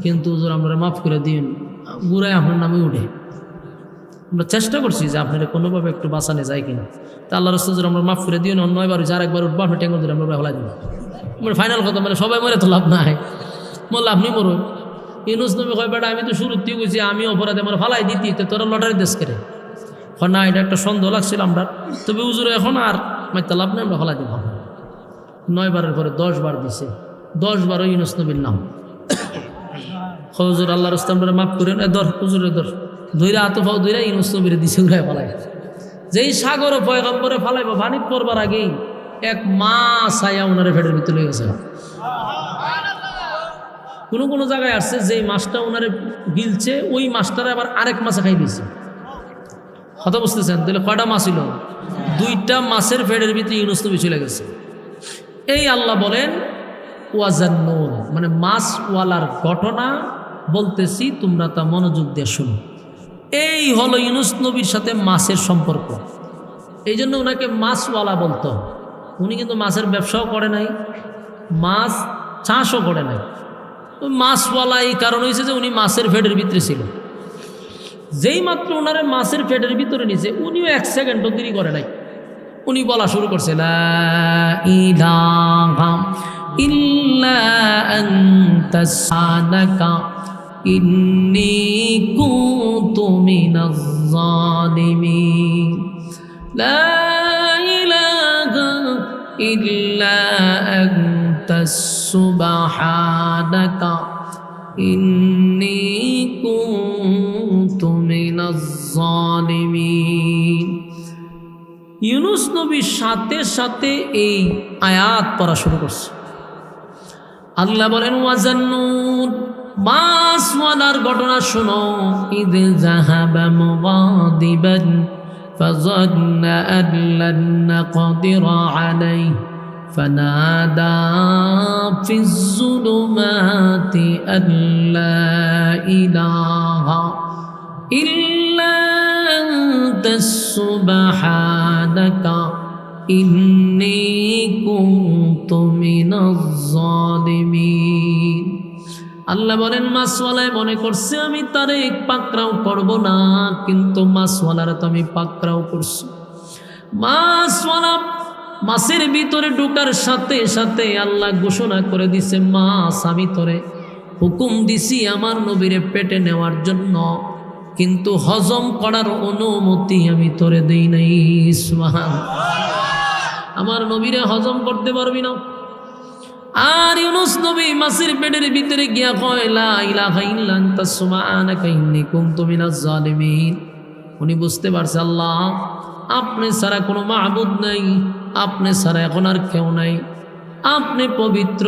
কিন্তু হুজুর আপনারা মাফ করে দিন, গুড়ায় আপনার নামে উঠে। আমরা চেষ্টা করছি যে আপনারা কোনোভাবে একটু বাঁচানো যায় কিনা। তা আল্লাহ রাসূল আমরা মাফ করে দিন, 9 বার হয়েছে, আরেকবার উঠবো আপনি টেঙ্গল ধরে আমরা হলাই দিব। মানে ফাইনাল কথা, মানে সবাই মরে তো লাভ নাই, বললো আপনি মরুন। ইউনুস নবী কয় বেটা আমি তো শুরুতেই কইছি আমি অপরাধে আমার ফালাই দিতি, তো তোরা লটারি দেশ করে না, এটা একটা সন্দেহ লাগছিল আমরা, তবে হুজুর এখন আর মাইতে লাভ নেই, আমরা ফালাই দিব। 9 বারের পরে 10 বার দিছে, 10 বারও ইউনুস নবীর নাম। হুজুর আল্লাহ রাস্তা আমরা মাফ করেন, ধর হুজুরে ধর, ধৈরা হাতে ফাও ধৈরা ইউনুস নবীরে দিছে উড়ায় ফালাই। যেই সাগর পয়গম্বরে ফালাইব পানিত পড়বার আগেই এক মাছ আয়া ওনারে ফেটের ভিতরে গেছে। কোনো কোনো জায়গায় আসছে যেই মাছটা ওনারে গিলছে ওই মাছটারে আবার আরেক মাছে খাই দিয়েছে। কথা বুঝতেছেন? তাহলে কয়টা মাছ ছিল? 2টা মাছের ফেটের ভিতরে ইউনুস নবী চলে গেছে। এই আল্লাহ বলেন ওয়াজান্নুন, মানে মাছওয়ালার ঘটনা বলতেছি, তোমরা তা মনোযোগ দিয়ে শুনো। এই হলো ইউনুস নবীর সাথে মাছের সম্পর্ক। এই জন্য ওনাকে মাছওয়ালা বলতো। উনি কিন্তু মাছের ব্যবসাও করে নাই, মাছ চাষও করে নাই। মাছওয়ালা এই কারণ হয়েছে যে উনি মাছের ফেটের ভিতরে ছিল। যেই মাত্র ওনারে মাছের ফেটের ভিতরে নিছে, উনিও 1 সেকেন্ডও দেরি করে নাই, উনি বলা শুরু করছে লা ইলাহা ইল্লা আনতা সুবহানাকা ইন্নী কুনতু মিনাজ জালিমিন, লা ইলাহা ইল্লা আনতা সুবহানাকা ইন্নী কুনতু মিনাজ জালিমিন। ইউনুস নবীর সাথে সাথে এই আয়াত পড়া শুরু করছে। আল্লাহ বলেন ওয়াজান্নুন, মাছওয়ালার ঘটনা শোনো। ইদ যাহাবা মুগাদিবান ফাযান্না আন লান নাকদিরা আলাইহি ফানাদা ফিজ যুলুমাতি আন লা ইলাহা ইল্লা আনতা সুবহানাকা ইন্নী কুনতু মিনাজ জালিমিন। আল্লাহ বলেন মাছওয়ালায় মনে করছে আমি তারে পাকড়াও করব না, কিন্তু মাছওয়ালারা তো আমি পাকড়াও করছি। মাছওয়ালা মাছের ভিতরে ঢোকার সাথে সাথে আল্লাহ ঘোষণা করে দিছে, মাছ আমি তোরে হুকুম দিছি আমার নবীরে পেটে নেওয়ার জন্য, কিন্তু হজম করার অনুমতি আমি তোরে দেই নাই। সুবহানাল্লাহ। আমার নবীরে হজম করতে পারবি না। আর ইউনুস নবী মাছের পেটের ভিতরে গিয়া কয় লা ইলাহা ইল্লা আনতা সুবহানাকা ইন্নী কুনতু মিনাজ জালিমিন। উনি বুঝতে পারছে আল্লাহ আপনি ছাড়া কোনো মাবুদ নাই, আপনি ছাড়া এখন আর কেউ নাই, আপনি পবিত্র,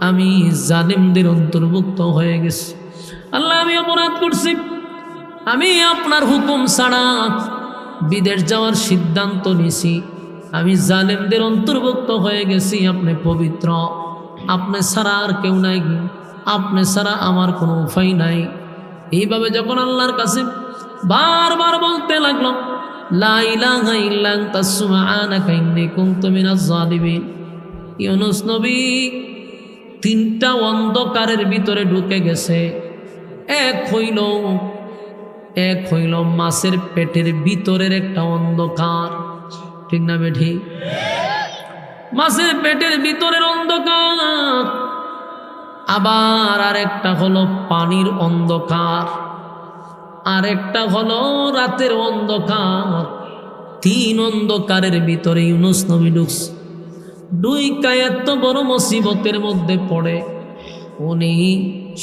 আমি জালিমদের অন্তর্ভুক্ত হয়ে গেছি। আল্লাহ আমি অপরাধ করছি, আমি আপনার হুকুম ছাড়া বিদেশ যাওয়ার সিদ্ধান্ত নিছি, আমি জালেমদের অন্তর্ভুক্ত হয়ে গেছি, আপনি পবিত্র, আপনি ছাড়া আর কেউ নাই, আপনি ছাড়া আমার কোনো উপায় নাই। এইভাবে যখন আল্লাহর কাছে বারবার বলতে লাগলো লা ইলাহা ইল্লা আনতা সুবহানাকা ইন্নী কুনতু মিনাজ জালিমিন, ইউনুস নবী 3টা অন্ধকারের ভিতরে ঢুকে গেছে। এক হইল মাছের পেটের ভিতরের একটা অন্ধকার, ঠিক না বেঠি? মাছের পেটের ভিতরের অন্ধকার, আবার আরেকটা হলো পানির অন্ধকার, আরেকটা হলো রাতের অন্ধকার। 3 অন্ধকারের ভিতরে ইউনুস নবী ঢুকছে। 2 এত বড় মুসিবতের মধ্যে পড়ে উনি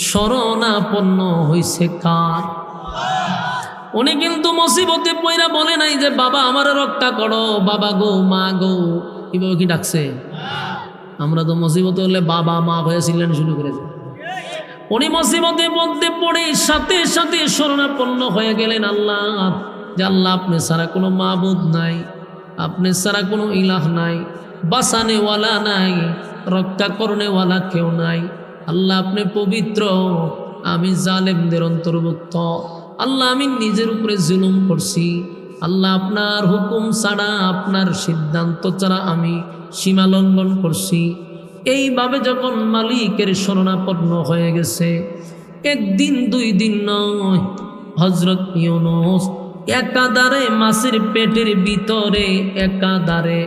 শরণাপন্ন হইছে কার? উনি কিন্তু মুসিবতে পয়রা বলে নাই যে বাবা আমার রক্ষা করো, বাবা গো, মা গো, এভাবে কি ডাকছে? আমরা তো মুসিবত হলে বাবা মা হয়েছিলেন শুরু করে দেন। উনি মুসিবতের মধ্যে পড়ে সাথে সাথে শরণাপন্ন হয়ে গেলেন আল্লাহ, যে আল্লাহ আপনি ছাড়া কোনো মাবুদ নাই, আপনি ছাড়া কোনো ইলাহ নাই, বাঁচানেওয়ালা নাই, রক্ষা করনেওয়ালা কেউ নাই। আল্লাহ আপনি পবিত্র, আমি জালেমদের অন্তর্ভুক্ত। আল্লাহ আমি নিজের উপরে জুলুম করছি। আল্লাহ আপনার হুকুম ছাড়া, আপনার সিদ্ধান্ত ছাড়া আমি সীমা লঙ্ঘন করছি। এইভাবে যখন মালিকের শরণাপন্ন হয়ে গেছে, একদিন দুই দিন নয়, হযরত ইউনূস একাধারে মাছের পেটের ভিতরে একাধারে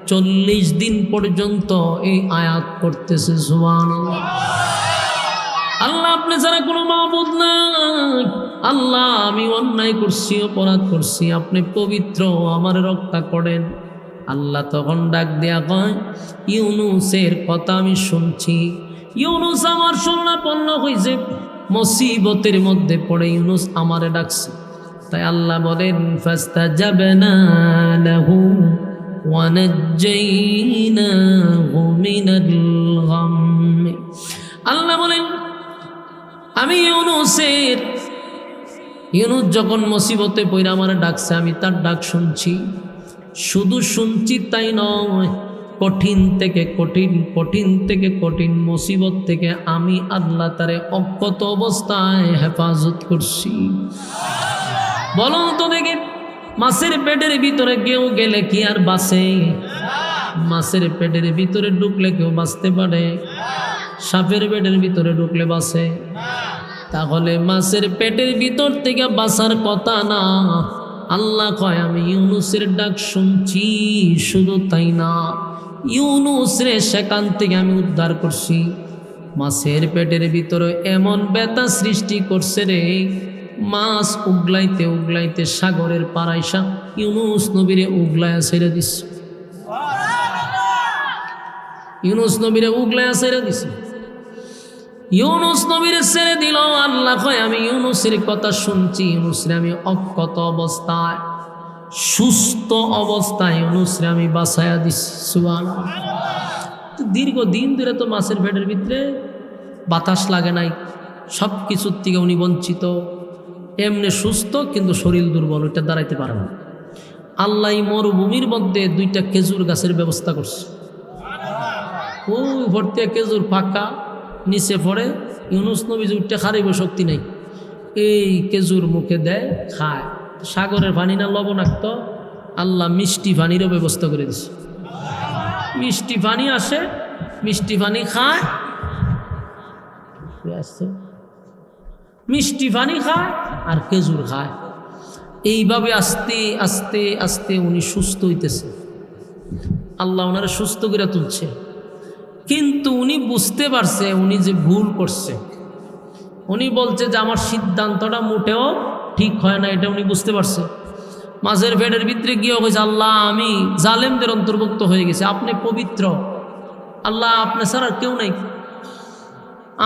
40 দিন পর্যন্ত এই আয়াত করতেছে সুবহানাল্লাহ। আল্লাহ আপনি ছাড়া কোনো মাবুদ নাই, আল্লাহ আমি অন্যায় করছি, অপরাধ করছি, আপনি পবিত্র, আমার রক্ষা করেন। আল্লাহ তখন ডাক দেয়া কয়, ইউনূসের কথা আমি শুনছি। ইউনূস আমার শরণাপন্ন হয়েছে, মুসিবতের মধ্যে পড়ে ইউনূস আমারে ডাকছে। তাই আল্লাহ বলেন, ফাস্তাজাবনা লাহু ওয়া নাজ্জাইনাহু মিনাল গাম। আল্লাহ বলেন আমি ইউনূস যখন মুসিবতে পড়ে আমার ডাকছে, আমি তার ডাক শুনছি। শুধু শুনছি তাই নয়, কঠিন থেকে কঠিন মুসিবত থেকে আমি আল্লাহ তারে অজ্ঞাত অবস্থায় হেফাজত করছি। বলো তো দেখে, মাছের পেটের ভিতরে কেউ গেলে কি আর বাঁচে? মাছের পেটের ভিতরে ঢুকলে কেউ বাঁচতে পারে? সাপের পেটের ভিতরে ঢুকলে বাঁচে? তাহলে মাছের পেটের ভিতর থেকে বাঁচার কথা না। আল্লাহ কয় আমি ইউনূসের ডাক শুনছি, শুধু তাই না, ইউনূস রে সেখান থেকে আমি উদ্ধার করছি। মাছের পেটের ভিতরে এমন ব্যথা সৃষ্টি করছে রে, মাছ উগলাইতে সাগরের পারাইসা ইউনূস নবীরে উগলায়া ছেড়ে দিছে। ইউনূস নবীরে উগলায়া ছেড়ে দিছে। ইউনূস নবীরে ছেড়ে দিল। আল্লাহ কয় আমি ইউনূসের কথা শুনছি, ইউনূসরে আমি অক্ষত অবস্থায়, সুস্থ অবস্থায় ইউনূসরে আমি বাঁচায়া দিছি। সুবহানাল্লাহ। দীর্ঘদিন ধরে তো মাছের পেটের ভিতরে বাতাস লাগে নাই, সব কিছুর থেকে উনি বঞ্চিত। এমনি সুস্থ কিন্তু শরীর দুর্বল, ওইটা দাঁড়াইতে পারে না। আল্লাহ মরুভূমির মধ্যে 2টা খেজুর গাছের ব্যবস্থা করছে। ওই ভর্তি খেজুর ফাঁকা, নিচে পড়ে, ইউনূস নবী যে উঠতে খারিব শক্তি নেই, এই খেজুর মুখে দেয়, খায়। সাগরের পানি না লবণাক্ত, আল্লাহ মিষ্টি পানিরও ব্যবস্থা করে দিছে। মিষ্টি পানি আসে, মিষ্টি পানি খায়, মিষ্টি পানি খায় আর খেজুর খায়। এইভাবে আস্তে আস্তে আস্তে উনি সুস্থ হইতেছে। আল্লাহ ওনারা সুস্থ করে তুলছে। কিন্তু উনি বুঝতে পারছে উনি যে ভুল করছে। উনি বলছে যে আমার সিদ্ধান্তটা মোটেও ঠিক হয় না, এটা উনি বুঝতে পারছে। মাছের পেটের ভিতরে গিয়ে কইছে, আল্লাহ আমি জালেমদের অন্তর্ভুক্ত হয়ে গেছি, আপনি পবিত্র, আল্লাহ আপনি ছাড়া কেউ নাই,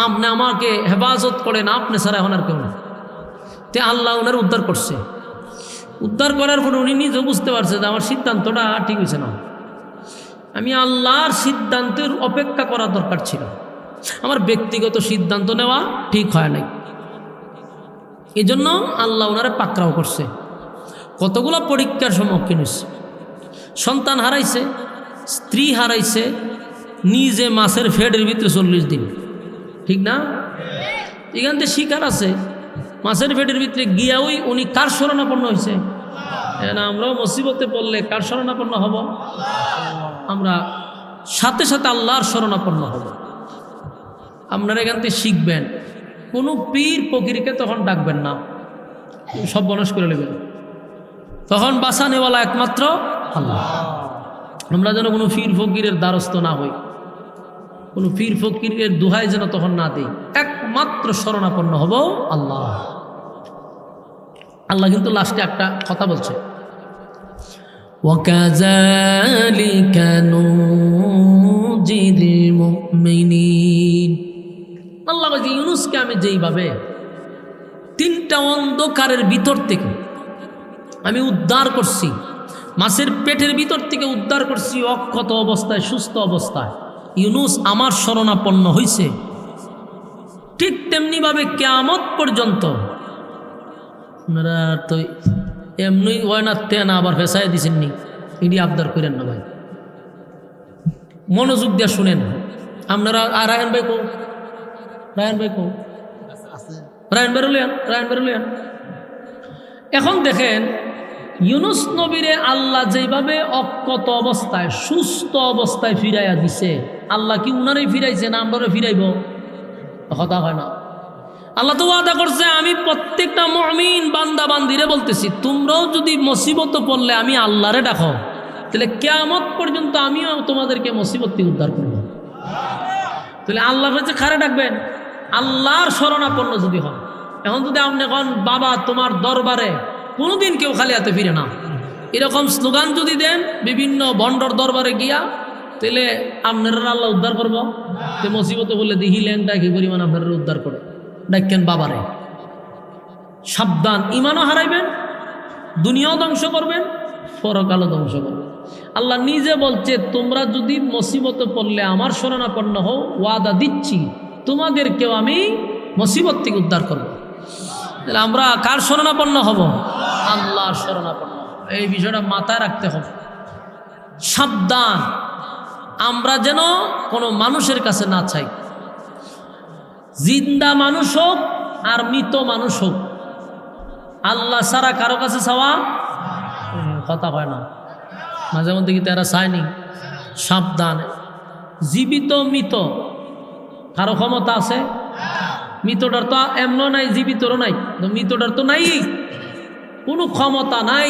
আপনি আমাকে হেফাজত করেন, আপনি ছাড়া এখন আর কেউ নেই। তে আল্লাহ ওনার উদ্ধার করছে। উদ্ধার করার পরে উনি নিজেও বুঝতে পারছে যে আমার সিদ্ধান্তটা ঠিক হয়েছে না, আমি আল্লাহর সিদ্ধান্তের অপেক্ষা করা দরকার ছিল, আমার ব্যক্তিগত সিদ্ধান্ত নেওয়া ঠিক হয় নাই। এই জন্য আল্লাহ ওনারা পাকড়াও করছে। কতগুলো পরীক্ষার সম্মুখীন হয়েছে, সন্তান হারাইছে, স্ত্রী হারাইছে, নিজে মাছের পেটের ভিতরে 40 দিন, ঠিক না? এখান থেকে শিকার আছে, মাছের পেটের ভিতরে গিয়াওই উনি কার শরণাপন্ন হয়েছে? আমরাও মুসিবতে পড়লে কার শরণাপন্ন হব? আমরা সাথে সাথে আল্লাহর শরণাপন্ন হব। আপনারা এখান থেকে শিখবেন, কোনো পীর ফকিরকে তখন ডাকবেন না, সব বনস করে নেবেন। তখন বাঁচানেওয়ালা একমাত্র আল্লাহ। আমরা যেন কোনো পীর ফকিরের দ্বারস্থ না হই, কোনো পীর ফকিরের দোহাই যেন তখন না দিই, একমাত্র শরণাপন্ন হব আল্লাহ। আল্লাহ কিন্তু লাস্টে একটা কথা বলছে, ওয়াকাযালিকা নুজিল মুমিনিন। আল্লাহ বলছে ইউনূসকে আমি যেইভাবে 3টা অন্ধকারের ভিতর থেকে আমি উদ্ধার করছি, মাছের পেটের ভিতর থেকে উদ্ধার করছি অক্ষত অবস্থায়, সুস্থ অবস্থায়। ইউনুস আমার শরণাপন্ন হইছে। ঠিক তেমনিভাবে কিয়ামত পর্যন্ত আপনারা তো এমনি হয় না, তে না আবার ফেসাই দিছেননি, এটি আবদার করেন না ভাই, মনোযোগ দিয়ে শুনেন আপনারা। আর রায়ন ভাই কো, রায়ন ভাই কো, রায়ন বেরোলিয়ান। এখন দেখেন ইউনুস নবীরে আল্লাহ যেভাবে অক্ষত অবস্থায়, সুস্থ অবস্থায় ফিরাইয়া দিছে, আল্লাহ কি উনারই ফিরাইছে না আমরাও ফিরাইব? কথা হয় না। আল্লাহ তো ওয়াদা করছে, আমি প্রত্যেকটা মুমিন বান্দা বান্দিরে বলতেছি, তোমরাও যদি মুসিবত পড়লে আমি আল্লাহরে ডাকো, তাহলে কিয়ামত পর্যন্ত আমিও তোমাদেরকে মুসিবত থেকে উদ্ধার করব। তাহলে আল্লাহর কাছে কারে ডাকবেন? আল্লাহর শরণাপন্ন যদি হন। এখন যদি আপনি এখন বাবা তোমার দরবারে, কোনোদিন কেউ খালি হাতে ফিরে না, এরকম স্লোগান যদি দেন বিভিন্ন ভণ্ডর দরবারে গিয়া, তাহলে আপনারা আল্লাহ উদ্ধার করবো? তো মুসিবতে বললে দিহিলেন ডাকি পরিমাণ আপনারা উদ্ধার করে ডাকেন বাবারে। সাবধান, ইমানও হারাইবেন, দুনিয়াও ধ্বংস করবেন, পরকালও ধ্বংস করবেন। আল্লাহ নিজে বলছে, তোমরা যদি মুসিবতে পড়লে আমার শরণাপন্ন হও, ওয়াদা দিচ্ছি তোমাদেরকেও আমি মুসিবত থেকে উদ্ধার করব। তাহলে আমরা কার শরণাপন্ন হব? আল্লাহর শরণাপন্ন। এই বিষয়টা মাথায় রাখতে হবে। সাবধান, আমরা যেন কোনো মানুষের কাছে না চাই। জিন্দা মানুষ হোক আর মৃত মানুষ হোক, আল্লাহ ছাড়া কারো কাছে চাওয়া কথা হয় না। মাঝে মধ্যে কি তারা চায়নি? সাবধান, জীবিত মৃত কারো ক্ষমতা আছে? মৃতটার তো এমনও নাই, জীবিতরও নাই, মৃতটার তো নাই, কোনো ক্ষমতা নাই।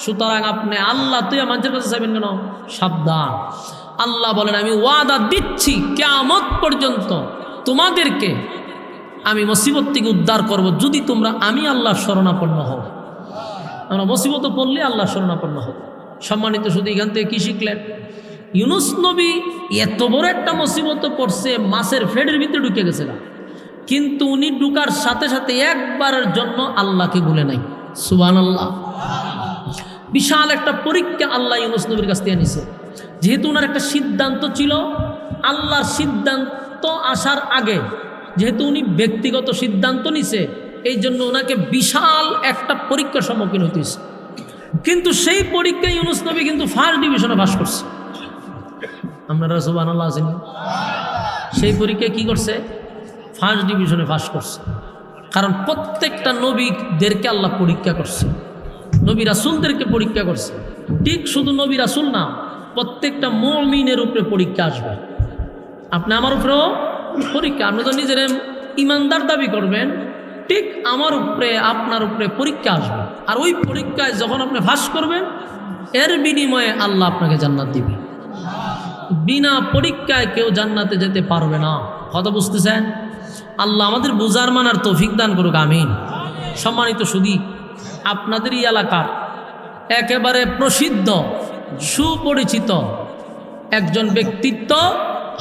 সুতরাং আপনি আল্লাহ তুই মানুষের কাছে চাইবেন কেন? সাবধান। আল্লাহ বলেন, আমি ওয়াদা দিচ্ছি কিয়ামত পর্যন্ত তোমাদেরকে আমি মুসিবত থেকে উদ্ধার করব, যদি তোমরা আমি আল্লাহর শরণাপন্ন হও। আমরা মুসিবত পড়লে আল্লাহর শরণাপন্ন হব। সম্মানিত, শুধু এখান থেকে কি শিখলেন? ইউনুস নবী এত বড় একটা মুসিবত পড়ছে, মাছের ফেডের ভিতরে ঢুকে গেছে না, কিন্তু উনি ঢুকার সাথে সাথে একবারের জন্য আল্লাহকে ভুলে নাই। সুবহানাল্লাহ। বিশাল একটা পরীক্ষা আল্লাহ ইউনুস নবীর কাছ থেকে নিছে। যেহেতু ওনার একটা সিদ্ধান্ত ছিল, আল্লাহর সিদ্ধান্ত আসার আগে যেহেতু উনি ব্যক্তিগত সিদ্ধান্ত নিছে, এই জন্য ওনাকে বিশাল একটা পরীক্ষার সম্মুখীন হইতেছে। কিন্তু সেই পরীক্ষায় ইউনুস নবী কিন্তু ফার্স্ট ডিভিশনে পাস করছে। আপনারা সুবহানাল্লাহ আছেন? সেই পরীক্ষায় কি করছে? ফার্স্ট ডিভিশনে পাস করছে। কারণ প্রত্যেকটা নবীদেরকে আল্লাহ পরীক্ষা করছে, নবী রাসূলদেরকে পরীক্ষা করছে। ঠিক শুধু নবী রাসূল না, প্রত্যেকটা মুমিনের উপরে পরীক্ষা আসবে। আপনি আমার উপরেও পরীক্ষা। আপনি তো নিজের ইমানদার দাবি করবেন, ঠিক আমার উপরে আপনার উপরে পরীক্ষা আসবে। আর ওই পরীক্ষায় যখন আপনি পাস করবেন, এর বিনিময়ে আল্লাহ আপনাকে জান্নাত দিবে। বিনা পরীক্ষায় কেউ জান্নাতে যেতে পারবে না। কথা বুঝতেছেন? আল্লাহ আমাদের বুঝার মানার তৌফিক দান করুক, আমিন। সম্মানিত সুধী, আপনাদের এই এলাকার একেবারে প্রসিদ্ধ সুপরিচিত একজন ব্যক্তিত্ব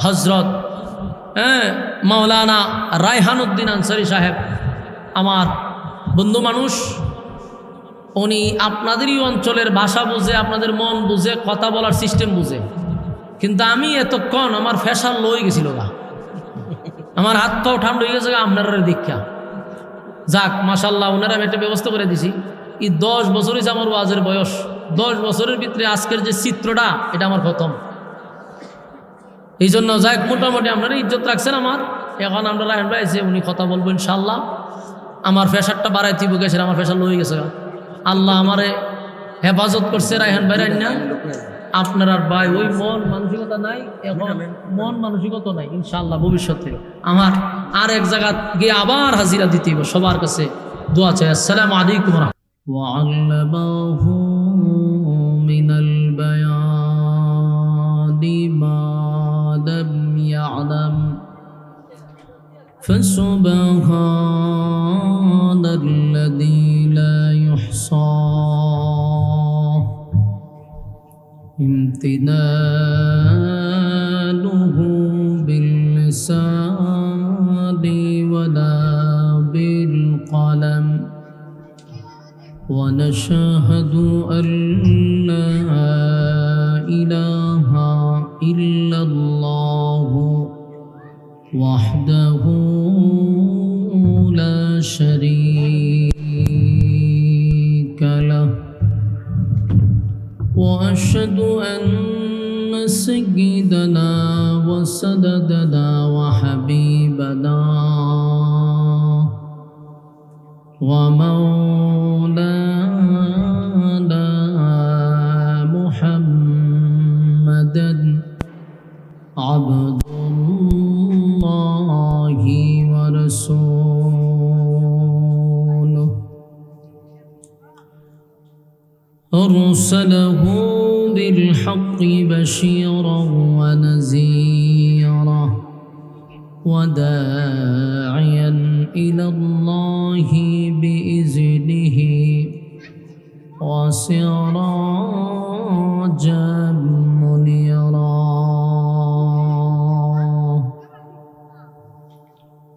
হজরত মাওলানা রায়হানুদ্দিন আনসারী সাহেব, আমার বন্ধু মানুষ। উনি আপনাদেরই অঞ্চলের ভাষা বুঝে, আপনাদের মন বুঝে, কথা বলার সিস্টেম বুঝে। কিন্তু আমি এতক্ষণ আমার ফ্যাশন লই গেছিল গা, আমার হাত পাও ঠান্ডা হয়ে গেছে আপনারা দীক্ষা। যাক মাশাল্লাহ, ওনারা আমি একটা ব্যবস্থা করে দিছি। এই 10 বছর হয়েছে আমার ওয়াজের বয়স। 10 বছরের ভিতরে আজকের যে চিত্রটা, এটা আমার প্রথম। এই জন্য যাক মোটামুটি আপনারা ইজ্জত রাখছেন আমার। এখন আমরা রায়হান ভাই আছে, উনি কথা বলবো ইনশাল্লাহ। আমার ফ্যাশারটা বাড়াইতে গেছে, আমার ফ্যাশার লই গেছে। আল্লাহ আমারে হেফাজত করছে রায়হান ভাই না। আপনার আর ভাই ওই মন মানসিকতা নাই, এখন মন মানসিকতা নাই। ইনশাআল্লাহ ভবিষ্যতে আমার আর এক জায়গা গিয়ে আবার হাজিরা দিতে হবে। সবার কাছে দোয়া চাই। আসসালামু আলাইকুম ওয়া আল্লামাহু মিনাল বায়ানি মা লাম ইয়ালাম ফাসুবহানাল্লাযী লা ইহসা امتنانه باللسان ولا بالقلم ونشهد أن لا إله إلا الله وحده لا شريك له وأشهد أن سيدنا وسندنا وحبيبنا ومولانا محمدا عبد الله ورسوله أرسله بالحق بشيرا ونذيرا وداعيا إلى الله بإذنه وسراجا منيرا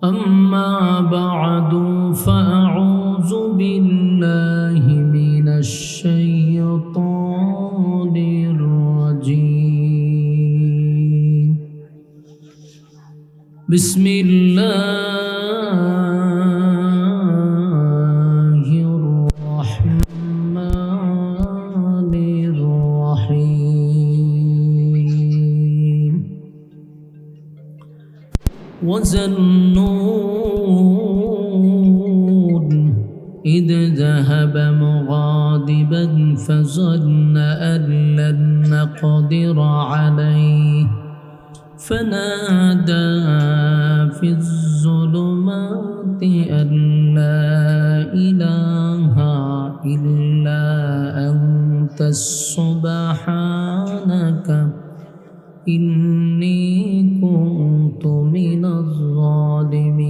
أما بعد فأعوذ بالله من الشيطان الرجيم بسم الله الرحمن الرحيم وظنون إذ ذهب مغاضبا فظن أن لن نقدر عليه فنادى في الظلمات أن لا إله إلا أنت سبحانك إني كنت من الظالمين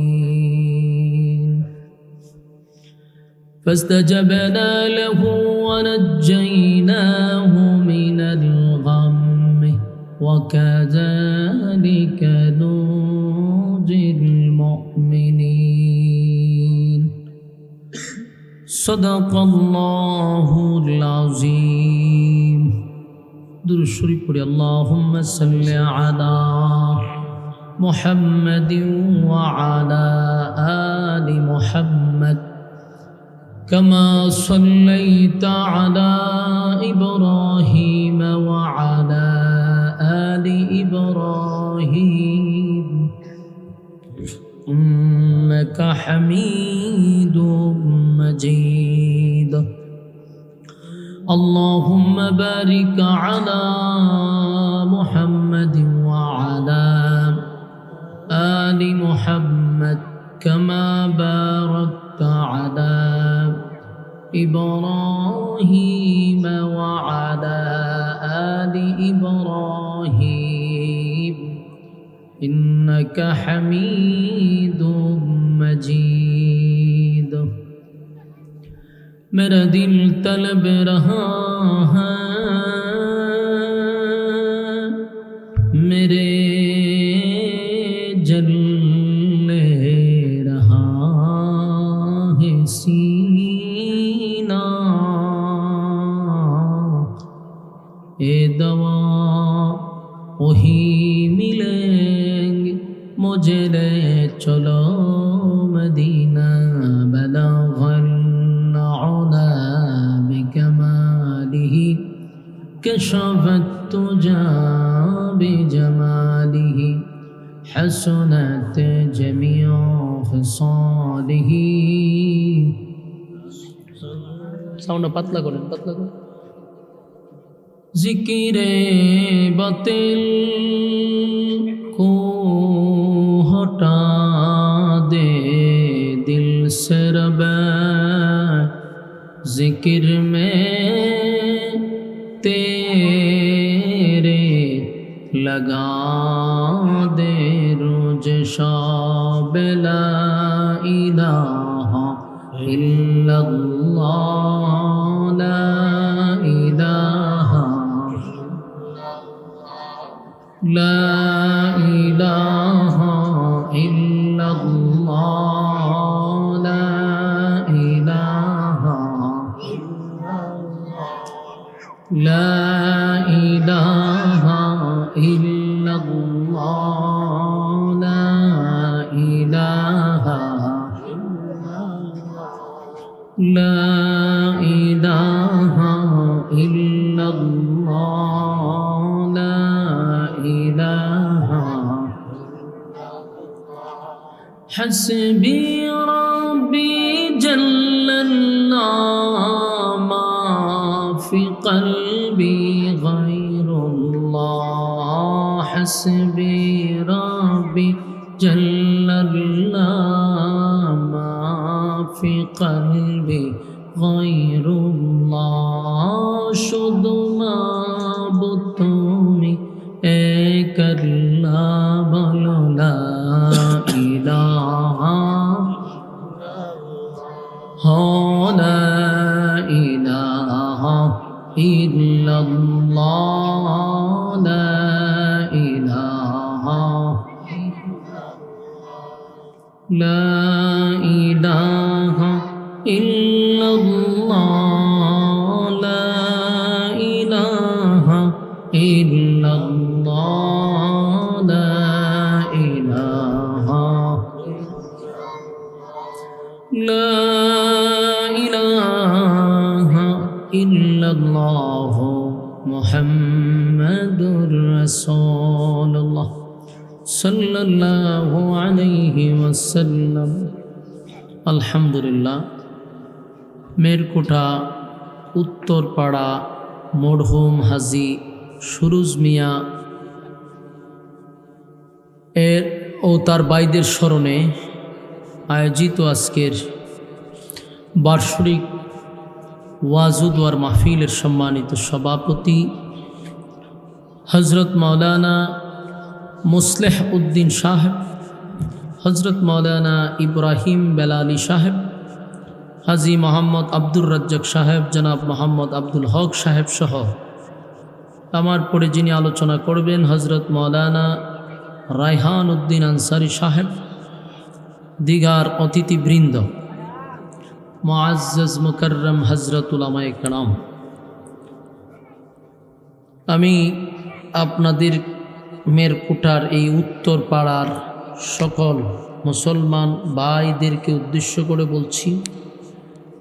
فاستجبنا له ونجيناه من الغم وكذلك ننجي المؤمنين صدق الله العظيم درود شريف পড়ি اللهم صل على محمد وعلى آل محمد كما صليت على إبراهيم وعلى آل إبراهيم إنك حميد مجيد اللهم بارك على محمد وعلى آل محمد كما باركت على إبراهيم وعلى آل إبراهيم إنك حميد مجيد मेरा दिल तलब रहा है मेरे जलने रहा है सीना ए दवा वही मिलेंगे मुझे ले चलो मदीना बलगल عنا بكماله كشف التجى بجماله حسنت جميع خصاله সাউন্ড পাতলা করেন জিকিরে বাতিল को हटा दे दिल से रबा जिक्र में तेरे लगा दे रोज शाब ला इलाहा इल्लल्लाह ला इलाहा ला इलाहा इल्लल्लाह ला इलाहा লা ইলাহা ইল্লাল্লাহ লা ইলাহা লা ইলাহা ইল্লাল্লাহ লা ইলাহা হাসবি রাব্বি জাল্লাল্লাহ মা ফি কলবি গায়রুল্লাহ হাসবি রাব্বি জাল্লাল্লাহ মা ফি কলবি গায়রুল্লাহ শুধু মাবুদ তুমি এক আল্লাহ বলো লা ইলাহা লা ইলাহা ইল্লাল্লাহ লা ইলাহা লা ইলাহা ইল্লাল্লাহ লা ইলাহা ইল্লাল্লাহ লা ইলাহা লা ইলাহা ইল্লাল্লাহ মুহাম্মাদুর রাসূলুল্লাহ সাল্লাল্লাহু আলাইহি ওয়াসাল্লাম। আলহামদুলিল্লাহ, মেরকুটা উত্তরপাড়া মরহুম হাজী সুরুজ মিয়া এর ও তার ভাইদের স্মরণে আয়োজিত আজকের বার্ষিক ওয়াজুদওয়ার মাহফিলের সম্মানিত সভাপতি হজরত মাওলানা মুসলেহ উদ্দিন সাহেব, হজরত মাওলানা ইব্রাহিম বেলালি সাহেব, হাজী মোহাম্মদ আব্দুর রাজ্জাক সাহেব, জনাব মোহাম্মদ আব্দুল হক সাহেব সহ আমার পরে যিনি আলোচনা করবেন হজরত মাওলানা রায়হান উদ্দিন আনসারী সাহেব, দিগার অতিথিবৃন্দ, মুআজ্জাজ মুকাররম হজরত উলামায়ে কেরাম, আমি আপনাদের মেরকুটার এই উত্তর পাড়ার সকল মুসলমান ভাইদেরকে উদ্দেশ্য করে বলছি,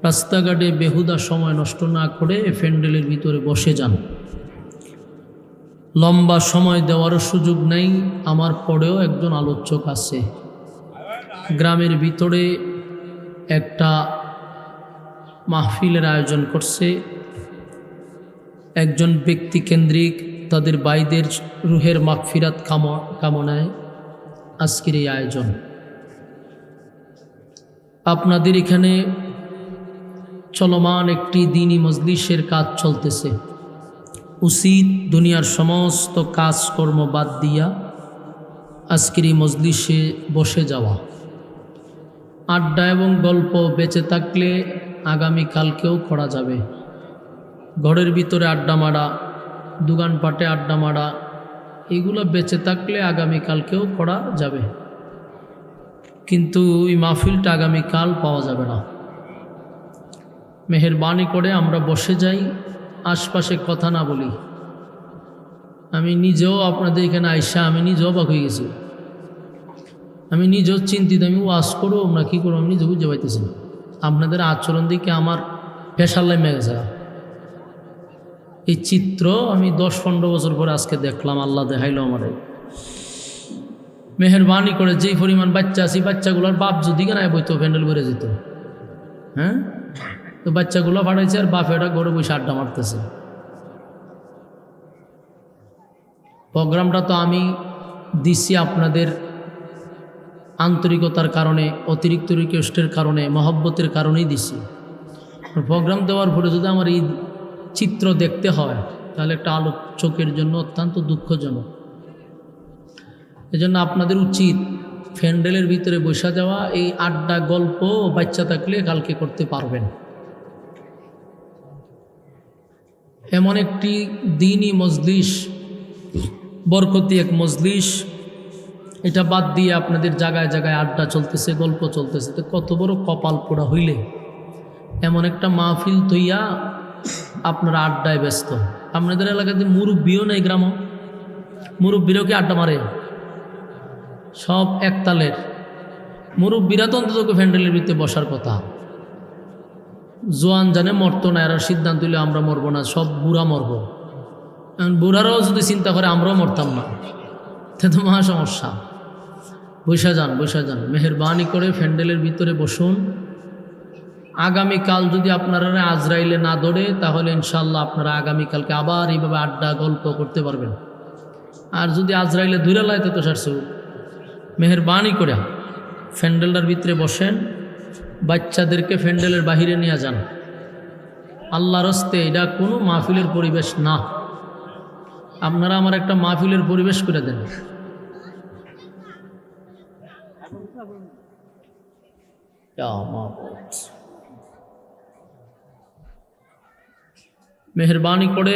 রাস্তাঘাটে বেহুদা সময় নষ্ট না করে প্যান্ডেলের ভিতরে বসে যান। লম্বা সময় দেওয়ারও সুযোগ নেই, আমার পরেও একজন আলোচক আছে। গ্রামের ভিতরে একটা মাহফিলের আয়োজন করছে, একজন ব্যক্তি কেন্দ্রিক তাদের ভাইদের রুহের মাগফিরাত কামনায় আজকের এই আয়োজন। আপনাদের এখানে চলমান একটি দ্বীনি মজলিসের কাজ চলতেছে। উচিত দুনিয়ার সমস্ত কাজকর্ম বাদ দিয়া আজকের এই মজলিসে বসে যাওয়া। আড্ডা এবং গল্প বেঁচে থাকলে আগামীকালকেও করা যাবে। ঘরের ভিতরে আড্ডা মারা, দোকানপাটে আড্ডা মারা, এগুলো বেঁচে থাকলে আগামীকালকেও করা যাবে, কিন্তু এই মাহফিলটা আগামীকাল পাওয়া যাবে না। মেহেরবানি করে আমরা বসে যাই, আশপাশে কথা না বলি। আমি নিজেও আপনাদের এখানে আইসা আমি নিজেও অবাক হয়ে গেছি। আমি নিজেও চিন্তিত, আমি ওয়াজ করবো না কী করবো আমি নিজে বুঝতে পাইতেছি না। আপনাদের আচরণ দিকে আমার পেশাল্লাই মেয়ে গেছে। এই চিত্র আমি 10-15 বছর পরে আজকে দেখলাম, আল্লাহ দেখাইল আমারে। মেহেরবানি করে যেই পরিমাণ বাচ্চা আছে, বাচ্চাগুলোর বাপ যদি কেনায় বইতো প্যান্ডেল ভরে যেত। হ্যাঁ, তো বাচ্চাগুলো পাঠাইছে আর বাপ এটা ঘরে বসে আড্ডা মারতেছে। প্রোগ্রামটা তো আমি দিছি আপনাদের আন্তরিকতার কারণে, অতিরিক্ত রিকোয়েস্টের কারণে, মহব্বতের কারণেই দিছি। প্রোগ্রাম দেওয়ার পরে যদি আমার এই চিত্র দেখতে হয় তাহলে একটা আলোচকের জন্য অত্যন্ত দুঃখজনক। এজন্য আপনাদের উচিত প্যান্ডেলের ভিতরে বসা যাওয়া, এই আড্ডা গল্প বাচ্চা থাকলে কালকে করতে পারবেন। এমন একটি দ্বীনি মজলিস, বরকতি এক মজলিস, এটা বাদ দিয়ে আপনাদের জায়গায় জায়গায় আড্ডা চলতেছে, গল্প চলতেছে। তো কত বড় কপাল পোড়া হইলে এমন একটা মাহফিল তৈয়া আপনারা আড্ডায় ব্যস্ত। আপনাদের এলাকাতে মুরব্বিও নেই, গ্রাম মুরব্বিরও কি আড্ডা মারে? সব একতালের মুরব্বিরা তো অন্তত ফ্যান্ডেলের ভিতরে বসার কথা। জোয়ান জানে মরতো না, এরা সিদ্ধান্ত নিলে আমরা মরবো না, সব বুড়া মরবো। বুড়ারাও যদি চিন্তা করে আমরাও মরতাম না, তে তো মহা সমস্যা। বৈশা যান, মেহেরবানি করে ফ্যান্ডেলের ভিতরে বসুন। আগামীকাল যদি আপনারা আজরাইলে না ধরে, তাহলে ইনশাল্লাহ আপনারা আগামীকালকে আবার এইভাবে আড্ডা গল্প করতে পারবেন। আর যদি আজরাইলে ধরে লাইতে তো সারছে, মেহেরবানি করে ফ্যান্ডেলটার ভিতরে বসেন, বাচ্চাদেরকে ফ্যান্ডেলের বাহিরে নিয়ে যান। আল্লাহর হস্তে এটা কোনো মাহফিলের পরিবেশ না। আপনারা আমার একটা মাহফিলের পরিবেশ করে দেন। মেহরবানি করে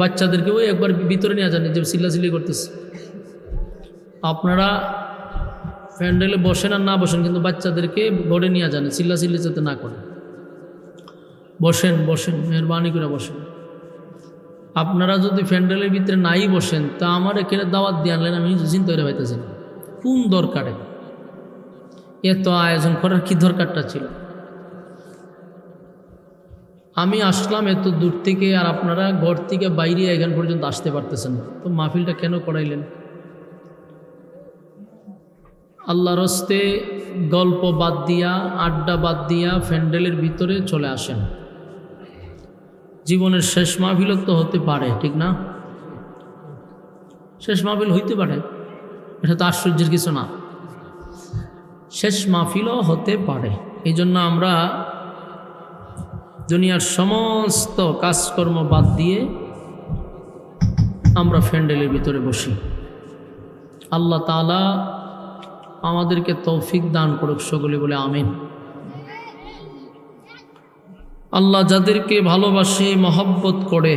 বাচ্চাদেরকে ওই একবার ভিতরে নিয়ে যান, যে চিল্লাচিল্লি করতেছে। আপনারা প্যান্ডেলে বসেন আর না বসেন, কিন্তু বাচ্চাদেরকে ঘরে নিয়ে যান, চিল্লাচিল্লি যাতে না করে। বসেন, মেহরবানি করে বসেন। আপনারা যদি প্যান্ডেলের ভিতরে নাই বসেন, তা আমার এখানে দাওয়াত দিয়ে আনলেন, আমি চিন্তা করে পাইতেছি না কোন দরকারে এত আয়োজন করার কি দরকারটা ছিল। আমি আসলাম এত দূর থেকে, আর আপনারা ঘর থেকে বাইরে এখান পর্যন্ত আসতে পারতেছেন না, তো মাহফিলটা কেন করাইলেন? আল্লাহর হস্তে গল্প বাদ দিয়া, আড্ডা বাদ দিয়া প্যান্ডেলের ভিতরে চলে আসেন। জীবনের শেষ মাহফিল তো হতে পারে, ঠিক না? শেষ মাহফিল হইতে পারে, এটা তো আশ্চর্যের কিছু না। শেষ মাহফিলও হতে পারে। এই জন্য আমরা দুনিয়ার সমস্ত কাজকর্ম বাদ দিয়ে আমরা প্যান্ডেলের ভিতরে বসি। আল্লাহ তাআলা আমাদেরকে তৌফিক দান করুক সকলে বলে আমিন। আল্লাহ যাদেরকে ভালোবাসে, মহব্বত করে,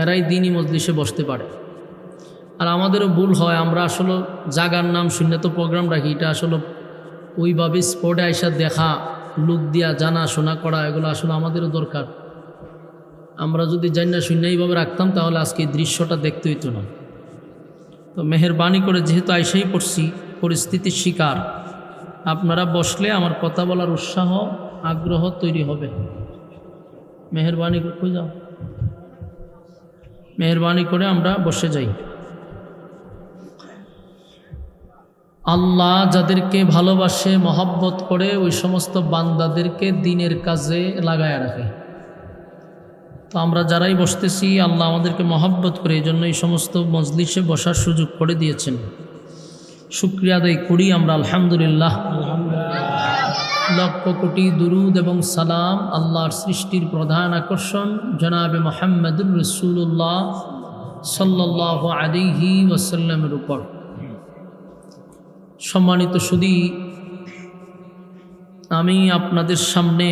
এরাই দিনই মজলিসে বসতে পারে। আর আমাদেরও ভুল হয়, আমরা আসলে জাগার নাম শূন্য তো প্রোগ্রাম রাখি, এটা আসলে ওইভাবে স্পটে আইসা দেখা, লোক দিয়া জানা শোনা করা, এগুলো আসলে আমাদেরও দরকার। আমরা যদি জানা শূন্য এইভাবে রাখতাম, তাহলে আজকে এই দৃশ্যটা দেখতে হইতো না। তো মেহেরবানি করে, যেহেতু আইসাই পড়ছি, পরিস্থিতির শিকার, আপনারা বসলে আমার কথা বলার উৎসাহ, আগ্রহ তৈরি হবে। মেহেরবানি করে যাও, মেহেরবানি করে আমরা বসে যাই। আল্লাহ যাদেরকে ভালোবাসে, মহব্বত করে, ওই সমস্ত বান্দাদেরকে দিনের কাজে লাগায় রাখে। তো আমরা যারাই বসতেছি, আল্লাহ আমাদেরকে মহব্বত করে এই জন্য এই সমস্ত মজলিসে বসার সুযোগ করে দিয়েছেন। শুকরিয়া আদায় করি আমরা, আলহামদুলিল্লাহ। লক্ষ কোটি দুরুদ এবং সালাম আল্লাহর সৃষ্টির প্রধান আকর্ষণ জনাবে মুহাম্মদুর রাসূলুল্লাহ সাল্লাল্লাহু আলাইহি ওয়াসাল্লামের উপর। সম্মানিত সুধী, আমি আপনাদের সামনে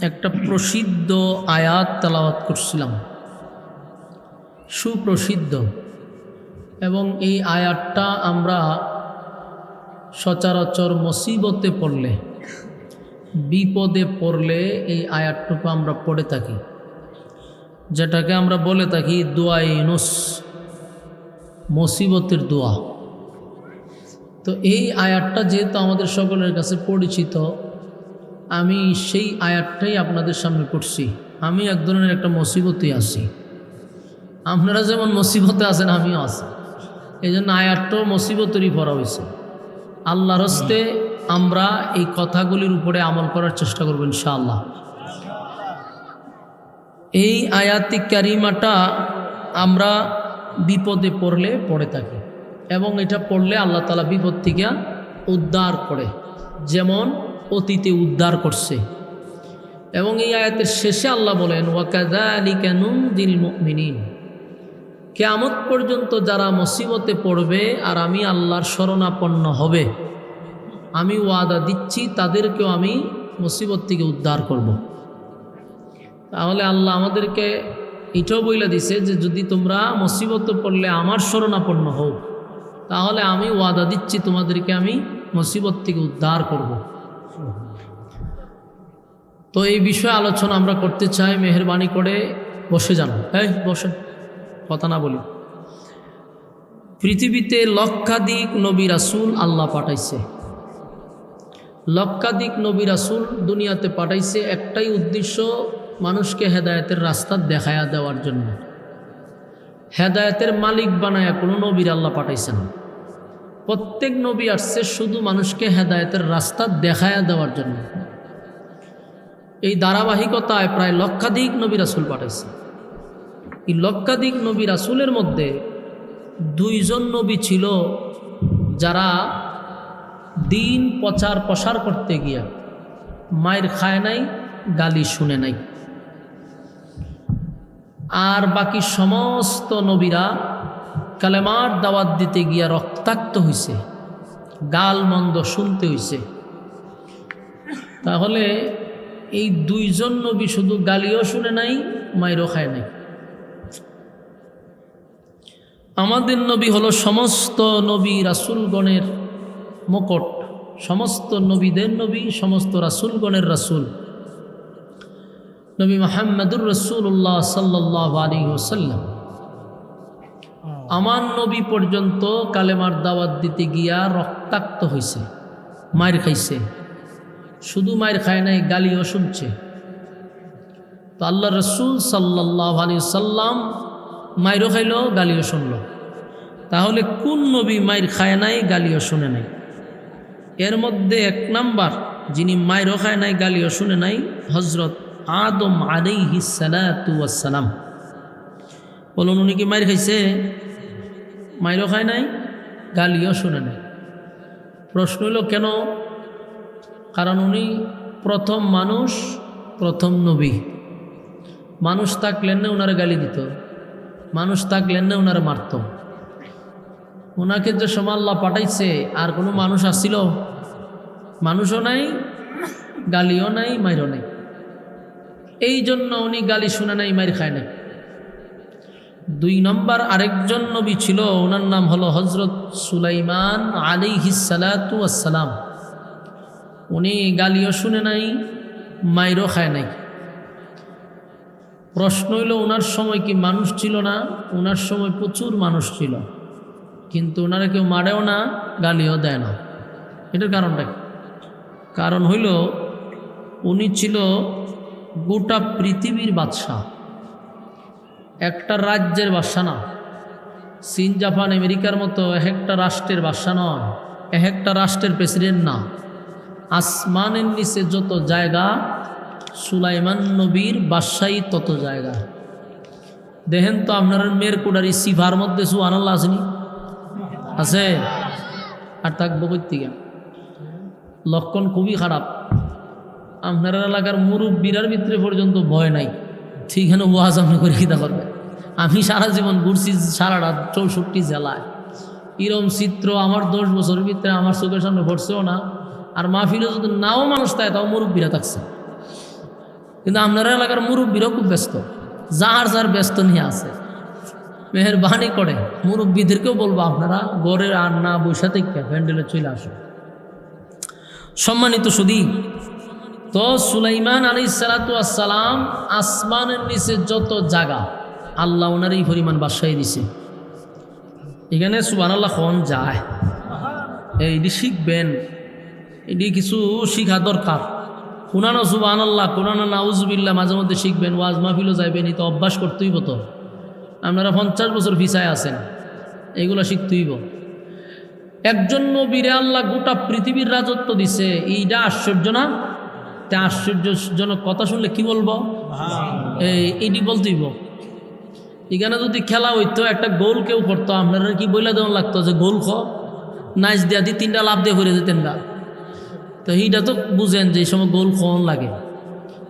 একটা প্রসিদ্ধ আয়াত তেলাওয়াত করছিলাম, সুপ্রসিদ্ধ। এবং এই আয়াতটা আমরা সচরাচর মুসিবতে পড়লে, বিপদে পড়লে এই আয়াতটুকু আমরা পড়ে থাকি, যেটাকে আমরা বলে থাকি দোয়ায়ে ইউনুস, মুসিবতের দোয়া। তো এই আয়াতটা যেহেতু আমাদের সকলের কাছে পরিচিত, আমি সেই আয়াতটাই আপনাদের সামনে পড়ছি। আমি এক ধরনের একটা মুসিবতে আছি, আপনারা যেমন মুসিবতে আছেন আমিও আছি। এই জন্য আয়াতটাও মুসিবতেরই পড়া হয়েছে। আল্লাহর হস্তে আমরা এই কথাগুলির উপরে আমল করার চেষ্টা করব ইনশাআল্লাহ। এই আয়াতি কারিমাটা আমরা বিপদে পড়লে পড়ে থাকি, এবং এটা পড়লে আল্লাহ তাআলা বিপদ থেকে উদ্ধার করে, যেমন অতীতে উদ্ধার করছে। এবং এই আয়াতের শেষে আল্লাহ বলেন, ওয়াকাযালিকা নুনজিল মুমিনিন, কিয়ামত পর্যন্ত যারা মুসিবতে পড়বে আর আমি আল্লাহর শরণাপন্ন হবে, আমি ওয়াদা দিচ্ছি তাদেরকেও আমি মুসিবত থেকে উদ্ধার করব। তাহলে আল্লাহ আমাদেরকে এটাও বইলা দিছে যে যদি তোমরা মুসিবতে পড়লে আমার শরণাপন্ন হও, তাহলে আমি ওয়াদা দিচ্ছি তোমাদেরকে আমি মুসিবত থেকে উদ্ধার করব। তো এই বিষয়ে আলোচনা আমরা করতে চাই। মেহেরবানি করে বসে যান, এই বসেন, কথা না বলি। পৃথিবীতে লক্ষাধিক নবী রাসূল আল্লাহ পাঠাইছে, লক্ষাধিক নবী রাসূল দুনিয়াতে পাঠাইছে একটাই উদ্দেশ্য, মানুষকে হেদায়েতের রাস্তা দেখায়া দেওয়ার জন্য। হেদায়েতের মালিক বানায়া কোনো নবীর আল্লাহ পাঠাইছে না। প্রত্যেক নবী আসছে শুধু মানুষকে হেদায়েতের রাস্তা দেখায়া দেওয়ার জন্য। এই ধারাবাহিকতায় প্রায় লক্ষাধিক নবী রাসূল পাঠাইছে। এই লক্ষাধিক নবী রাসূলের মধ্যে 2 জন নবী ছিল যারা দিন প্রচার করতে গিয়া মায়ের খায় নাই, গালি শুনে নাই। আর বাকি সমস্ত নবীরা কালেমার দাওয়াত দিতে গিয়া রক্তাক্ত হইছে, গাল মন্দ শুনতে হইছে। তাহলে এই 2 জন নবী শুধু গালিও শুনে নাই, মায়েরও খায় নাই। আমাদের নবী হলো সমস্ত নবী রাসূলগণের মুকুট, সমস্ত নবীদের নবী, সমস্ত রাসূলগণের রাসূল নবী মুহাম্মদুর রাসূলুল্লাহ সাল্লাল্লাহু আলাইহি ওয়াসাল্লাম। আমার নবী পর্যন্ত কালেমার দাওয়াত দিতে গিয়া রক্তাক্ত হয়েছে, মায়ের খাইছে। শুধু মায়ের খায় নাই, গালিও শুনছে। তো আল্লাহ রসুল সাল্লাল্লাহু আলাইহি ওয়াসাল্লাম মায়েরও খাইল, গালিও শুনল। তাহলে কোন নবী মায়ের খায় নাই, গালিও শুনে নাই? এর মধ্যে 1 নাম্বার যিনি মায়েরও খায় নাই, গালিও শুনে নাই, হজরত আদম আলাইহিস সালাতু ওয়াস সালাম। বলুন, উনি কি মায়ের খাইছে? মায়েরও খায় নাই, গালিও শুনে নাই। প্রশ্ন হইল কেন? কারণ উনি প্রথম মানুষ, প্রথম নবী। মানুষ থাকলেন না ওনারা গালি দিত, মানুষ থাকলেন না ওনারা মারত। ওনাকে যে সময় আল্লাহ পাঠাইছে আর কোনো মানুষ আসছিল? মানুষও নাই, গালিও নাই, মাইরও নাই। এই জন্য উনি গালি শুনে নাই, মাইর খায় নাই। 2 নম্বর আরেকজন নবী ছিল, ওনার নাম হলো হজরত সুলাইমান আলাইহিস সালাতু ওয়াস সালাম। উনি গালিও শুনে নাই, মাইরও খায় নাই। প্রশ্ন হইল, ওনার সময় কি মানুষ ছিল না? ওনার সময় প্রচুর মানুষ ছিল, কিন্তু ওনারা কেউ মারেও না, গালিও দেয় না। এটার কারণটা কি? কারণ হইল উনি ছিল গোটা পৃথিবীর বাদশাহ, একটা রাজ্যের বাদশাহ না। চীন, জাপান, আমেরিকার মতো একটা রাষ্ট্রের বাদশাহ নয়, একটা রাষ্ট্রের প্রেসিডেন্ট না। আসমানের নিচে যত জায়গা, সুলাইমান নবীর বাদশাহী তত জায়গা। দেখেন তো আপনার মেরকুডারি সিভার মধ্যে সুবহানাল্লাহ আসেনি? আছে। আর থাকবো কর্তিকা লক্ষণ খুবই খারাপ। আপনার এলাকার মুরব্বীরার ভিতরে পর্যন্ত ভয় নাই, ঠিকানে ওয়াজ আপনি করে খিদা করবেন। আমি সারা জীবন ঘুরছি সারাটা 64 জেলায়। এরম চিত্র আমার 10 বছরের ভিতরে আমার চোখের সামনে পড়ছেও না। আর মাহফিলে যদি নাও মানুষ থাকে, তাও মুরব্বীরা থাকছে। কিন্তু আপনার এলাকার মুরব্বীরাও খুব ব্যস্ত, যার যার ব্যস্ত নিয়ে আছে। মেহরবানি করে মুরব্বীদেরকেও বলবো, আপনারা গড়ের আর না বৈশা থেকে প্যান্ডেলে চলে আসুন। সম্মানিত সুধী, তো সুলাইমান আলাইহিস সালাতু ওয়াস সালাম আসমানের নিচে যত জায়গা, আল্লাহ ওনার এই পরিমাণ বাদশাহী দিছে। এখানে সুবহানাল্লাহ খন যায়, এইটি শিখবেন, এটি কিছু শিখা দরকার। কোরআন সুবহানাল্লাহ, কোরআন নাউজুবিল্লাহ মাঝে মধ্যে শিখবেন, ওয়াজ মাহফিলও যাইবেন, এই তো অভ্যাস করতেই হতো। আপনারা 50 বছর ভিসায় আছেন, এইগুলো শিখতেইব। একজন নবীরে আল্লাহ গোটা পৃথিবীর রাজত্ব দিছে, এইটা আশ্চর্য না? তা আশ্চর্যজনক কথা শুনলে কি বলবো? এইটি বলতেইব। এখানে যদি খেলা হইতো, একটা গোল কেউ করতো, আপনারা কি বইলা দেওয়া লাগতো যে গোল নাইচ দিয়া দি 3টা লাভ দিয়ে ভরে যেতেন না? তো এইটা তো বুঝেন যে এই সময় গোল খন লাগে।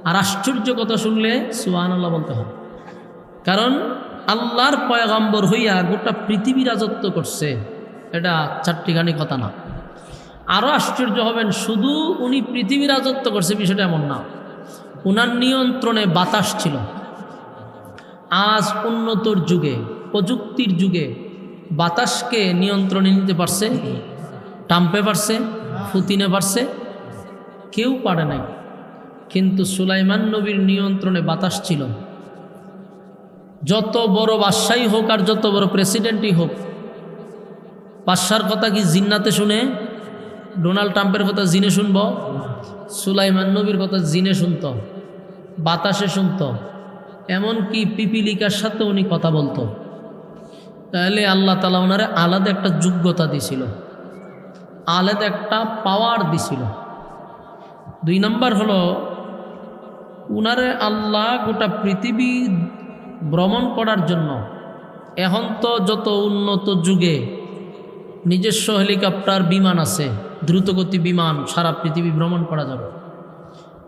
আর আশ্চর্য কথা শুনলে সুবহানাল্লাহ বলতে হয়, কারণ আল্লাহর পয়গম্বর হইয়া গোটা পৃথিবী রাজত্ব করছে, এটা চারটিখানি কথা না। আরও আশ্চর্য হবেন, শুধু উনি পৃথিবী রাজত্ব করছে বিষয়টা এমন না, ওনার নিয়ন্ত্রণে বাতাস ছিল। আজ উন্নতর যুগে, প্রযুক্তির যুগে বাতাসকে নিয়ন্ত্রণে নিতে পারছে? টাম্পে পারছে? ফুতিনে পারছে? কেউ পারে নাই। কিন্তু সুলাইমান নবীর নিয়ন্ত্রণে বাতাস ছিল। যত বড় বাদশাহী হোক আর যত বড় প্রেসিডেন্টই হোক, বাদশার কথা কি জিন্নাতে শুনে? ডোনাল্ড ট্রাম্পের কথা জিনে শুনব? সুলাইমান নবীর কথা জিনে শুনত, বাতাসে শুনত, এমনকি পিপিলিকার সাথে উনি কথা বলতো। তাহলে আল্লাহ তাআলা ওনারে আলাদা একটা যোগ্যতা দিছিল, আলাদা একটা পাওয়ার দিছিল। 2 নম্বর হলো উনারে আল্লাহ গোটা পৃথিবী ভ্রমণ করার জন্য, এখন তো যত উন্নত যুগে নিজস্ব হেলিকপ্টার বিমান আছে, দ্রুতগতি বিমান, সারা পৃথিবী ভ্রমণ করা যাবে।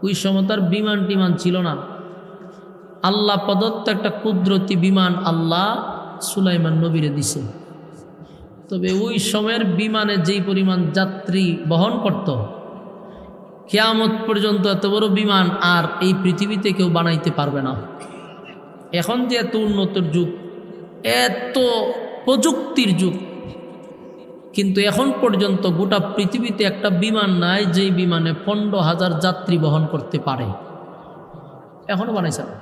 ওই সময় তার বিমান টিমান ছিল না। আল্লাহ প্রদত্ত একটা কুদরতি বিমান আল্লাহ সুলাইমান নবীরে দিছে। তবে ওই সময়ের বিমানে যেই পরিমাণ যাত্রী বহন করত, কিয়ামত পর্যন্ত এত বড় বিমান আর এই পৃথিবীতে কেউ বানাইতে পারবে না। এখন যে এত উন্নত যুগ, এত প্রযুক্তির যুগ, কিন্তু এখন পর্যন্ত গোটা পৃথিবীতে একটা বিমান নাই যেই বিমানে 15,000 যাত্রী বহন করতে পারে। এখনও বানাইছে না।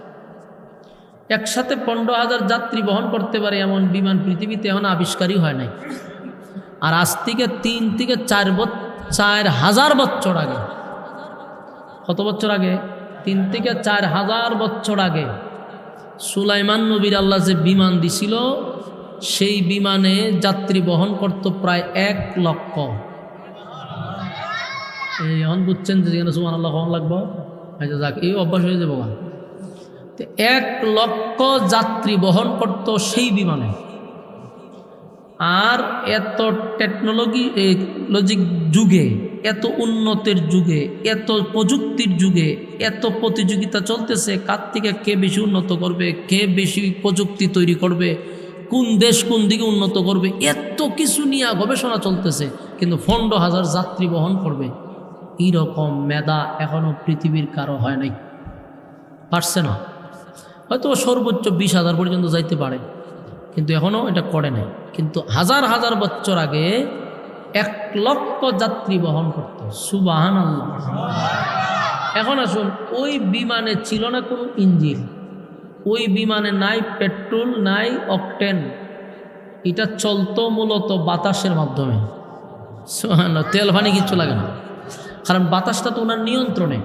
একসাথে 15,000 যাত্রী বহন করতে পারে এমন বিমান পৃথিবীতে এখন আবিষ্কারই হয় নাই। আর আজ থেকে 3 থেকে 4,000 বছর আগে, কত বছর আগে? 3 থেকে 4,000 বছর আগে সুলাইমান নবীর আল্লাহ যে বিমান দিছিল, সেই বিমানে যাত্রী বহন করত প্রায় 1 লক্ষ। এই এখন বুঝছেন যে যেখানে সুবহানাল্লাহ কম লাগবো, যাক এই অভ্যাস হয়ে যাবো। 1 লক্ষ যাত্রী বহন করত সেই বিমানে। আর এত টেকনোলজিক যুগে, এত উন্নতির যুগে, এত প্রযুক্তির যুগে, এত প্রতিযোগিতা চলতেছে, কার থেকে কে বেশি উন্নত করবে, কে বেশি প্রযুক্তি তৈরি করবে, কোন দেশ কোন দিকে উন্নত করবে, এত কিছু নিয়ে গবেষণা চলতেছে। কিন্তু 15,000 যাত্রী বহন করবে, এইরকম মেধা এখনো পৃথিবীর কারো হয় নাই, পারছে না। হয়তো সর্বোচ্চ 20,000 পর্যন্ত যাইতে পারে, কিন্তু এখনও এটা করে নাই। কিন্তু হাজার হাজার বছর আগে 1 লক্ষ যাত্রী বহন করত। সুবহানাল্লাহ। এখন আসুন, ওই বিমানে ছিল না কোনো ইঞ্জিন, ওই বিমানে নাই পেট্রোল, নাই অকটেন, এটা চলতো মূলত বাতাসের মাধ্যমে। সুবহানাল্লাহ। তেল পানি কিচ্ছু লাগে না, কারণ বাতাসটা তো ওনার নিয়ন্ত্রণে,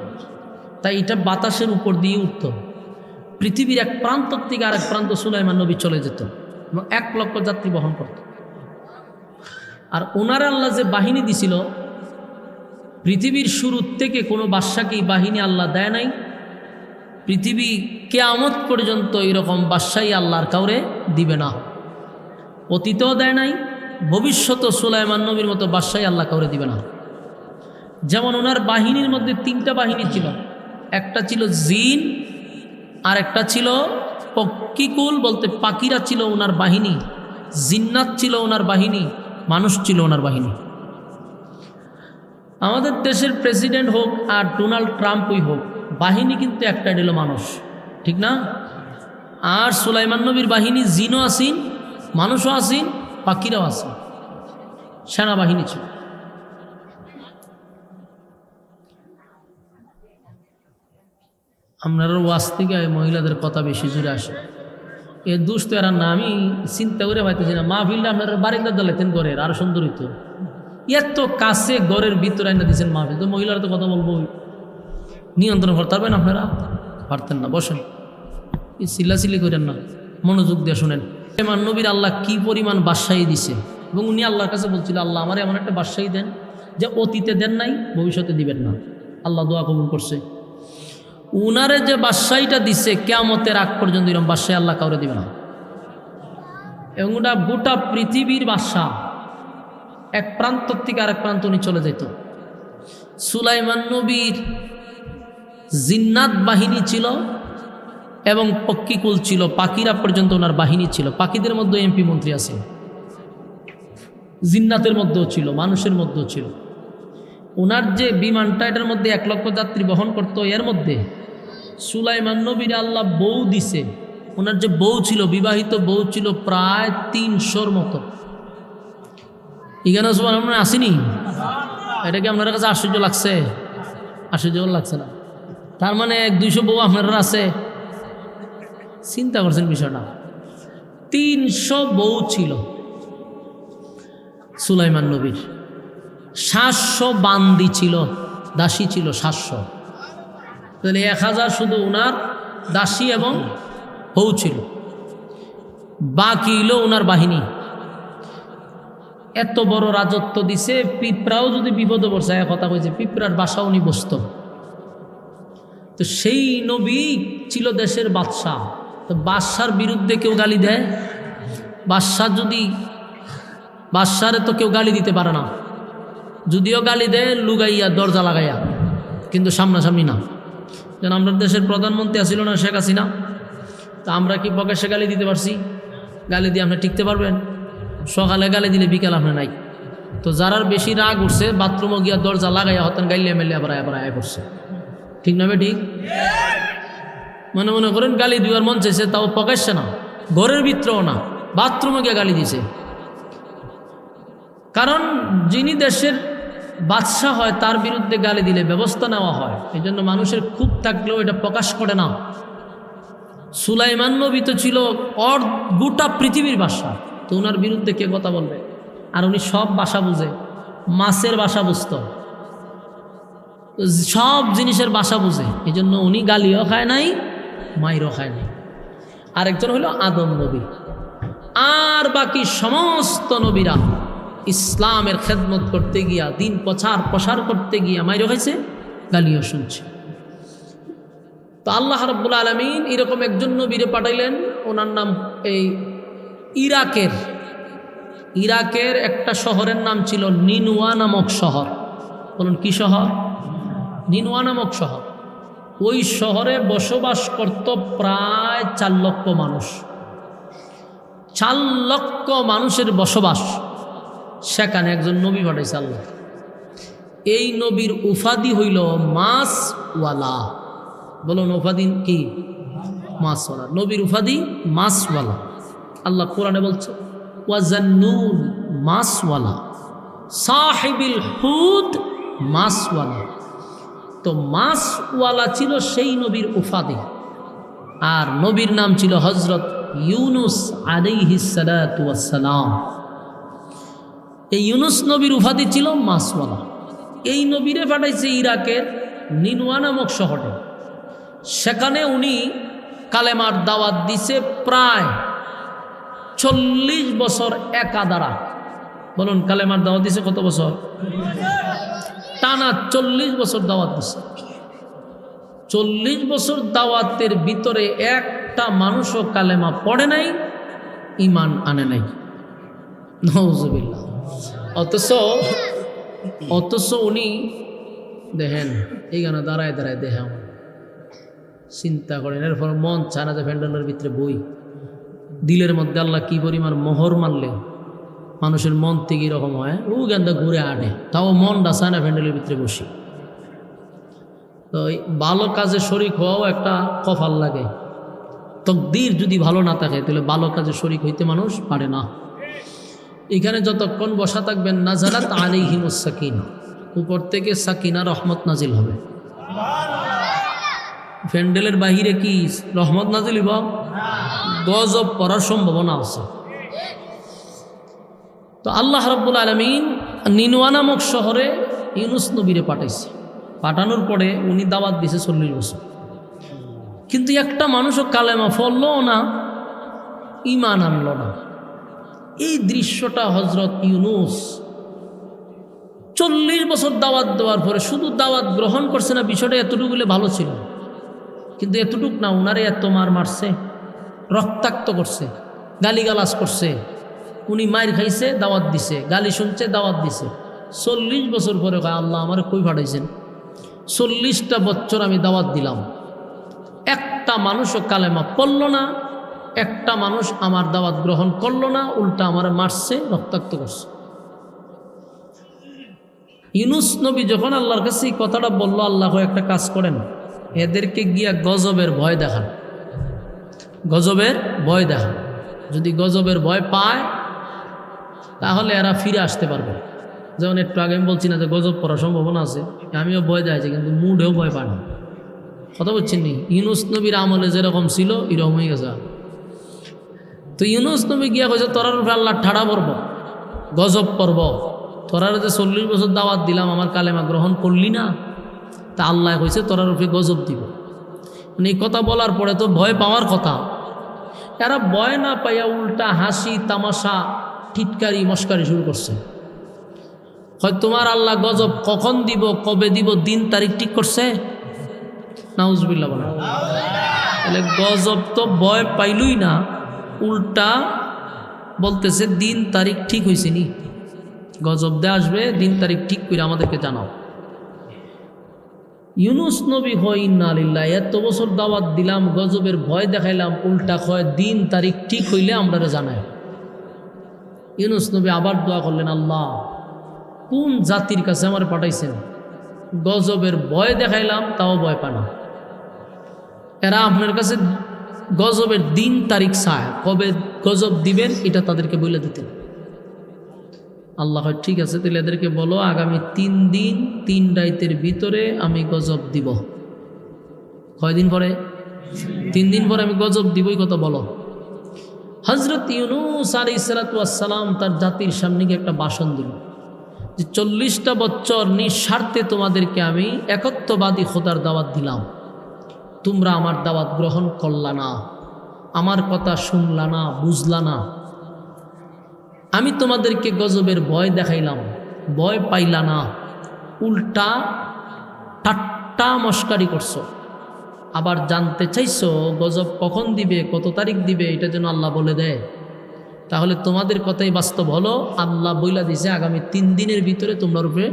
তাই এটা বাতাসের উপর দিয়ে উঠত। পৃথিবীর এক প্রান্ত থেকে আরেক প্রান্ত সুলাইমান নবী চলে যেত এবং 1 লক্ষ যাত্রী বহন করত। আর ওনার আল্লাহ যে বাহিনী দিছিল, পৃথিবীর শুরু থেকে কোনো বাদশাকে এই বাহিনী আল্লাহ দেয় নাই। পৃথিবী কিয়ামত পর্যন্ত এরকম বাদশাহী আল্লাহর কাউরে দিবে না, অতীতেও দেয় নাই, ভবিষ্যতেও সুলাইমান নবীর মতো বাদশাহী আল্লাহ কাউরে দিবে না। যেমন ওনার বাহিনীর মধ্যে 3টা বাহিনী ছিল, একটা ছিল জিন, আর একটা ছিল পক্ষীকুল, বলতে পাখিরা ছিল ওনার বাহিনী, জিন্নাত ছিল ওনার বাহিনী, মানুষ ছিল ওনার বাহিনী। আমাদের দেশের প্রেসিডেন্ট হোক আর ডোনাল্ড ট্রাম্পই হোক, বাহিনী কিন্তু একটা দিল মানুষ, ঠিক না? আর সুলাইমান নবীর বাহিনী জিনও আসিন, মানুষও আসিন, পাখিরাও আসিন, সেনাবাহিনী ছিল। আপনার ওয়াজ থেকে মহিলাদের কথা বেশি জুড়ে আসে, এ দুষ্ট এরা না, আমি চিন্তা করে পাইতেছি না। মাহফিলটা আপনার বারিন্দার দলেতেন ঘরের, আরো সুন্দর হইতো। এত কাছে ঘরের ভিতরে আইনা দিচ্ছেন মাহফিল, তো মহিলারা তো কথা বলবো, নিয়ন্ত্রণ করতে পারবেন আপনারা? পারতেন না। বসেন, চিল্লাচিল্লি করেন না, মনোযোগ দিয়ে শোনেন। সুলাইমান নবীর আল্লাহ কি পরিমাণ বাদশাহী দিছে, এবং উনি আল্লাহর কাছে বলছিল, আল্লাহ আমার এমন একটা বাদশাহী দেন যে অতীতে দেন নাই, ভবিষ্যতে দিবেন না। আল্লাহ দোয়া কবুল করছে। উনারে যে বাদশাহীটা দিছে, কিয়ামতের আগ পর্যন্ত এরকম বাদশাহী আল্লাহ কাউরে দিবে না। এবং ওটা গোটা পৃথিবীর বাদশাহ, এক প্রান্ত থেকে আরেক প্রান্ত উনি চলে যেত। সুলাইমান নবীর জিন্নাত বাহিনী ছিল এবং পক্ষীকুল ছিল, পাখিরা পর্যন্ত ওনার বাহিনী ছিল। পাখিদের মধ্যে এমপি মন্ত্রী আছে, জিন্নাতের মধ্যেও ছিল, মানুষের মধ্যেও ছিল। ওনার যে বিমানটা, এটার মধ্যে 1 লক্ষ যাত্রী বহন করত। এর মধ্যে সুলাইমান নবীর আল্লাহ বউ দিছে। ওনার যে বউ ছিল, বিবাহিত বউ ছিল প্রায় 300-র মতো। এখানে সুবহানাল্লাহ আসেনি? এটা কি আপনার কাছে আশ্চর্য লাগছে? আশ্চর্য লাগছে না? তার মানে 100-200 বউ আপনার আছে। চিন্তা করছেন বিষয়টা? 300 বউ ছিল সুলাইমান নবীর, 700 বান্দি ছিল, দাসী ছিল 700। তাহলে 1000 শুধু ওনার দাসী এবং বউ ছিল, বাকি হলো ওনার বাহিনী। এত বড় রাজত্ব দিছে, পিঁপড়াও যদি বিপদে পড়ছে, কথা কইছে পিঁপড়ার বাসা উনি বসত। তো সেই নবী ছিল দেশের বাদশাহ। তো বাদশার বিরুদ্ধে কেউ গালি দেয়? বাদশারে তো কেউ গালি দিতে পারে না, যদিও গালি দেয় লুগাইয়া দরজা লাগাইয়া, কিন্তু সামনাসামনি না। যেন আমরা দেশের প্রধানমন্ত্রী আসিল না শেখ হাসিনা, তা আমরা কি প্রকাশ্যে গালি দিতে পারছি? গালি দিয়ে আপনি টিকতে পারবেন? সকালে গালি দিলে বিকেল আপনি নাই। তো যারার বেশি রাগ উঠছে বাথরুমে গিয়া দরজা লাগাইয়া হতেন গাইলে মেলে আবার আয়া করছে, ঠিক না? ঠিক মনে করেন গালি দেওয়ার মন চাইছে, তাও প্রকাশ্যে না, ঘরের ভিতরেও না, বাথরুমে গিয়ে গালি দিছে। কারণ যিনি দেশের বাদশাহ হয় তার বিরুদ্ধে গালি দিলে ব্যবস্থা নেওয়া হয়। এই জন্য মানুষের খুব থাকলেও এটা প্রকাশ করে না। সুলাইমান নবী তো ছিল গোটা পৃথিবীর বাদশা, তো ওনার বিরুদ্ধে কে কথা বলবে? আর উনি সব ভাষা বুঝে, মাছের ভাষা বুঝত, সব জিনিসের ভাষা বুঝে। এই জন্য উনি গালিও খায় নাই, মাইরও খায় নাই। আরেকজন হলো আদম নবী। আর বাকি সমস্ত নবীরা ইসলামের খেদমত করতে গিয়া, দিন প্রসার করতে গিয়া মাইরও খাইছে, গালিও শুনছে। তো আল্লাহ রাব্বুল আলামিন এরকম একজন নবীরে পাঠাইলেন, ওনার নাম এই ইরাকের একটা শহরের নাম ছিল নিনুয়া নামক শহর। বলুন কি শহর? নিনুয়া নামক শহর। ওই শহরে বসবাস করত প্রায় 4 লক্ষ মানুষ। 4 লক্ষ মানুষের বসবাস, সেখানে একজন নবী পাঠাইছে আল্লাহ। এই নবীর উপাধি হইল মাসওয়ালা। বলুন উপাধি কি? মাসওয়ালা। নবীর উপাধি মাসওয়ালা। আল্লাহ কোরআনে বলছে ওয়াজান্নুন মাসওয়ালা, সাহিবিল হুদ মাসওয়ালা। তো মাসওয়ালা ছিল সেই নবীর উপাধি। আর নবীর নাম ছিল হযরত ইউনুস আলাইহিস সালাতু ওয়াস সালাম। এই ইউনুস নবীর উপাধি ছিল মাসওয়ালা। এই নবীরে পাঠাইছে ইরাকের নিনুয়া নামক শহরে। সেখানে উনি কালেমার দাওয়াত দিছে প্রায় 40 বছর একাধারা। বলুন কালেমার দাওয়াত দিছে কত বছর? টানা 40 বছর দাওয়াত দিছে। 40 বছর দাওয়াতের ভিতরে একটা মানুষও কালেমা পড়ে নাই, ঈমান আনে নাই। নাউজুবিল্লাহ। অথচ উনি দেখেন এইখানে দাঁড়ায় দেখে আমার চিন্তা করেন। এরপর মন চায় না যে প্যান্ডেলের ভিতরে বই, দিলের মধ্যে আল্লাহ কি পরিমাণ মোহর মারলে মানুষের মন থেকে এরকম হয়, ও গেন্দা ঘুরে আনে, তাও মনটা চায় না প্যান্ডেলের ভিতরে বসি। তো ভালো কাজে শরিক হওয়াও একটা কপাল লাগে। তকদির যদি ভালো না থাকে তাহলে ভালো কাজে শরিক হইতে মানুষ পারে না। এখানে যতক্ষণ বসা থাকবেন নাজালাত আলাইহিমুস সাকিনা, উপর থেকে সাকিনা রহমত নাজিল হবে। প্যান্ডেলের বাহিরে কি রহমত নাজিল হইব? গজব পড়ার সম্ভাবনা আছে। তো আল্লাহ রাব্বুল আলামিন নিনুয়া নামক শহরে ইউনুস নবীরে পাঠাইছে। পাঠানোর পরে উনি দাওয়াত দিছে 40 বছর, কিন্তু একটা মানুষও কালেমা পড়লো না, ঈমান আনলো না। এই দৃশ্যটা হযরত ইউনুস 40 বছর দাওয়াত দেওয়ার পরে শুধু দাওয়াত গ্রহণ করছে না, বিষয়টা এতটুকু বলে ভালো ছিল, কিন্তু এতটুক না, উনারে এত মারছে, রক্তাক্ত করছে, গালিগালাজ করছে। উনি মায়ের খাইছে, দাওয়াত দিছে, গালি শুনছে, দাওয়াত দিছে। 40 বছর পরে কয় আল্লাহ আমার কই পাঠাইছেন? 40টা বছর আমি দাওয়াত দিলাম, একটা মানুষও কালেমা পড়ল না, একটা মানুষ আমার দাওয়াত গ্রহণ করলো না, উল্টা আমার মারছে, রক্তাক্ত করছে। ইউনুস নবী যখন আল্লাহর কাছে এই কথাটা বলল, আল্লাহ একটা কাজ করেন, এদেরকে গিয়া গজবের ভয় দেখান, গজবের ভয় দেখান। যদি গজবের ভয় পায় তাহলে এরা ফিরে আসতে পারবে। যেমন একটু আগে আমি বলছি না যে গজব পড়ার সম্ভাবনা আছে, আমিও ভয় দেখাইছি, কিন্তু মুডেও ভয় পায় না। কথা বলছেন নি? ইউনুস নবীর আমলে যেরকম ছিল এরকম হয়ে গেছে। তো ইউনুস নবী গিয়া কইছে তোরার উপরে আল্লাহ ঠাড়া পড়ব, গজব পড়ব। তোরার যে 40 বছর দাওয়াত দিলাম, আমার কালেমা গ্রহণ করলি না, তা আল্লাহ কইছে তোরার উপরে গজব দিব। মানে এই কথা বলার পরে তো ভয় পাওয়ার কথা, এরা ভয় না পাইয়া উল্টা হাসি তামাশা টিটকারি মস্কারি শুরু করছে। হয় তোমার আল্লাহ গজব কখন দিব, কবে দিব, দিন তারিখ ঠিক করছে? নাউজুবিল্লাহ বলা। তাহলে গজব তো ভয় পাইলই না, উল্টা বলতেছে দিন তারিখ ঠিক হয়েছে নি, গজব দে আসবে, দিন তারিখ ঠিক করে আমাদেরকে জানাও। ইউনুস নবী হয় ইন্না লিল্লাহ, এত বছর দাওয়াত দিলাম, গজবের ভয় দেখাইলাম, উল্টা কয় দিন তারিখ ঠিক হইলে আমরা জানাই। ইউনুস নবী আবার দোয়া করলেন, আল্লাহ কোন জাতির কাছে আমার পাঠাইছেন, গজবের ভয় দেখাইলাম তাও ভয় পায় না। এরা আপনার কাছে গজবের দিন তারিখ চায়, কবে গজব দিবেন এটা তাদেরকে বলে দিতেন। আল্লাহ হয় ঠিক আছে, তাহলে এদেরকে বলো আগামী 3 দিন 3 রাতের ভিতরে আমি গজব দিব। কয়দিন পরে? 3 দিন পরে আমি গজব দিবই, কথা বলো। হযরত ইউনূস আলাইহিস সালাতু ওয়াস সালাম তার জাতির সামনে গিয়ে একটা ভাষণ দিল যে 40টা বছর নিঃস্বার্থে তোমাদেরকে আমি একত্ববাদী খোদার দাওয়াত দিলাম, তোমরা আমার দাওয়াত গ্রহণ করলা না, আমার কথা শুনলা না, বুঝলা না। আমি তোমাদেরকে গজবের ভয় দেখাইলাম, ভয় পাইলা না, উল্টা ঠাট্টা মস্কারি করছো। আবার জানতে চাইছো গজব কখন দিবে, কত তারিখ দিবে, এটা যেন আল্লাহ বলে দেয়। তাহলে তোমাদের কথাই বাস্তব হলো, আল্লাহ বইলা দিছে আগামী 3 দিনের ভিতরে তোমরা রূপে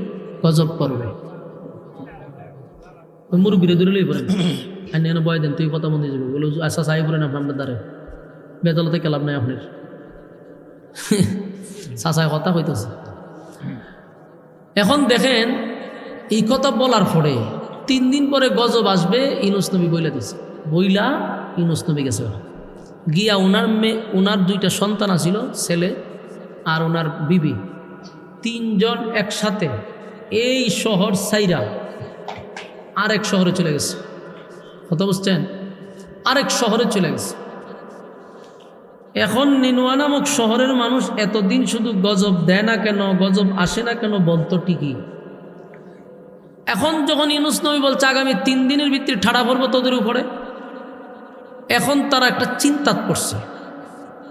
গজব করবে। মুরব্বীরে দূরে লই পড়েন, এনে বয় দেন, তুই কথা মন্দির যাবো বলো, আচ্ছা চাই পড়েন আপনার দ্বারে, বেদলতে কেলাম নাই আপনার চাচায় কথা হইতেছে। এখন দেখেন এই কথা বলার পরে 3 দিন পরে গজব আসবে, ইউনুস নবী বইলা দিছে। বইলা ইউনুস নবী গেছে গিয়া ওনার 2টা সন্তান আছিল, ছেলে আর ওনার বিবি, 3 জন একসাথে এই শহর সাইরা আরেক শহরে চলে গেছে। কথা বুঝছেন? আরেক শহরে চলে গেছে। এখন নিনওয়া নামক শহরের মানুষ এতদিন শুধু গজব দেয় না কেন, গজব আসে না কেন বলতো ঠিকই। এখন যখন ইউনুস নবী বলছে আগামী 3 দিনের ভিতরে ঠাড়া পড়বো তোদের উপরে, এখন তারা একটা চিন্তা করছে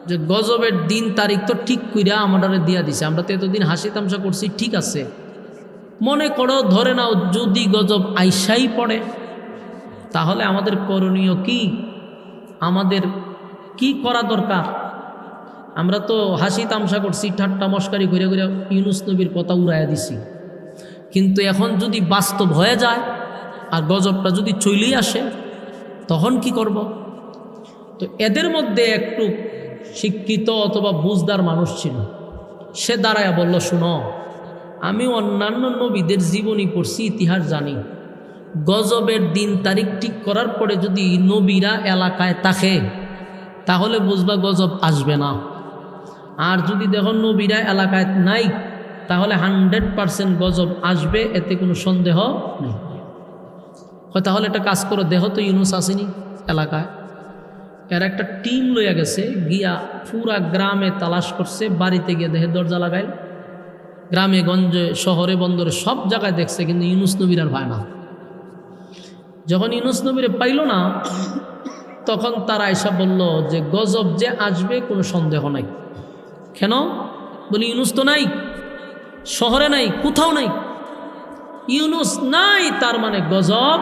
যে গজবের দিন তারিখ তো ঠিক কইরা আমাদের দিয়া দিছে, আমরা তো এতদিন হাসি তামসা করছি, ঠিক আছে, মনে করো ধরে নাও যদি গজব আইসাই পড়ে, তাহলে আমাদের করণীয় কি, আমাদের কি করা দরকার? আমরা তো হাসি তামসা করছি, ঠাট্টা মস্কারি করে করে ইউনুস নবীর কথা উড়াইয়া দিছি, কিন্তু এখন যদি বাস্তব হয়ে যায় আর গজবটা যদি চলেই আসে, তখন কি করব? তো এদের মধ্যে একটু শিক্ষিত অথবা বুঝদার মানুষ ছিল, সে দাঁড়ায়া বলল, শুনো, আমি অন্যান্য নবীদের জীবনী পড়ছি, ইতিহাস জানি, গজবের দিন তারিখ ঠিক করার পরে যদি নবীরা এলাকায় থাকে তাহলে বুঝবা গজব আসবে না। আর যদি দেখো নবীরা এলাকায় নাই, তাহলে 100% গজব আসবে, এতে কোনো সন্দেহ নেই। তাহলে একটা কাজ করো, দেখো তো ইউনুস আসেনি এলাকায়। এর একটা টিম লইয়া গেছে, গিয়া পুরা গ্রামে তালাশ করছে, বাড়িতে গিয়ে দেখে দরজা লাগাইল, গ্রামে গঞ্জে শহরে বন্দরে সব জায়গায় দেখছে, কিন্তু ইউনুস নবীর আর হয় না। যখন ইউনুস নবীরে পাইল না, তখন তারা এসে বলল যে গজব যে আসবে কোনো সন্দেহ নাই। কেন? বলি ইউনুস তো নাই, শহরে নাই, কোথাও নাই। ইউনুস নাই তার মানে গজব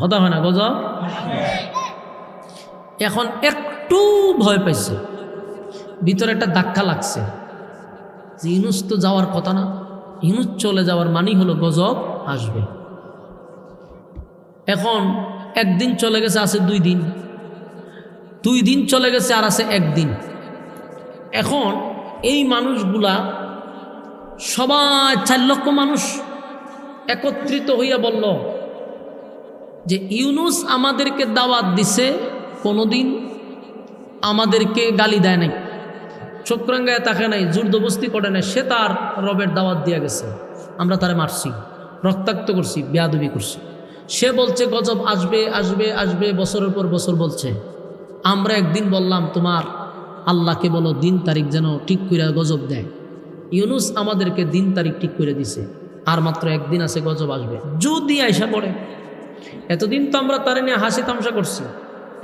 হতা হয় না, গজব। এখন একটু ভয় পাইছে, ভিতরে একটা ধাক্কা লাগছে যে ইউনুস তো যাওয়ার কথা না, ইউনুস চলে যাওয়ার মানেই হলো গজব আসবে। এখন একদিন চলে গেছে, আছে 2 দিন, 2 দিন চলে গেছে, আর আছে 1 দিন। এখন এই মানুষগুলা সবাই 4 লক্ষ মানুষ একত্রিত হইয়া বলল যে ইউনুস আমাদেরকে দাওয়াত দিছে, কোনোদিন আমাদেরকে গালি দেয় নাই, চক্রাঙ্গায় তাকে নাই, জোরদবস্তি করে নাই, সে তার রবের দাওয়াত দিয়া গেছে, আমরা তারে মারছি, রক্তাক্ত করছি, বেয়াদবি করছি। সে বলছে গজব আসবে আসবে আসবে, বছরের পর বছর বলছে, আমরা একদিন বললাম তোমার আল্লাহকে বলো দিন তারিখ যেন ঠিক করে গজব দেয়। ইউনুস আমাদেরকে দিন তারিখ ঠিক করে দিছে, আর মাত্র একদিন আছে গজব আসবে, যদি আয়সা পড়ে। এতদিন তো আমরা তার নিয়ে হাসি তামসা করছি,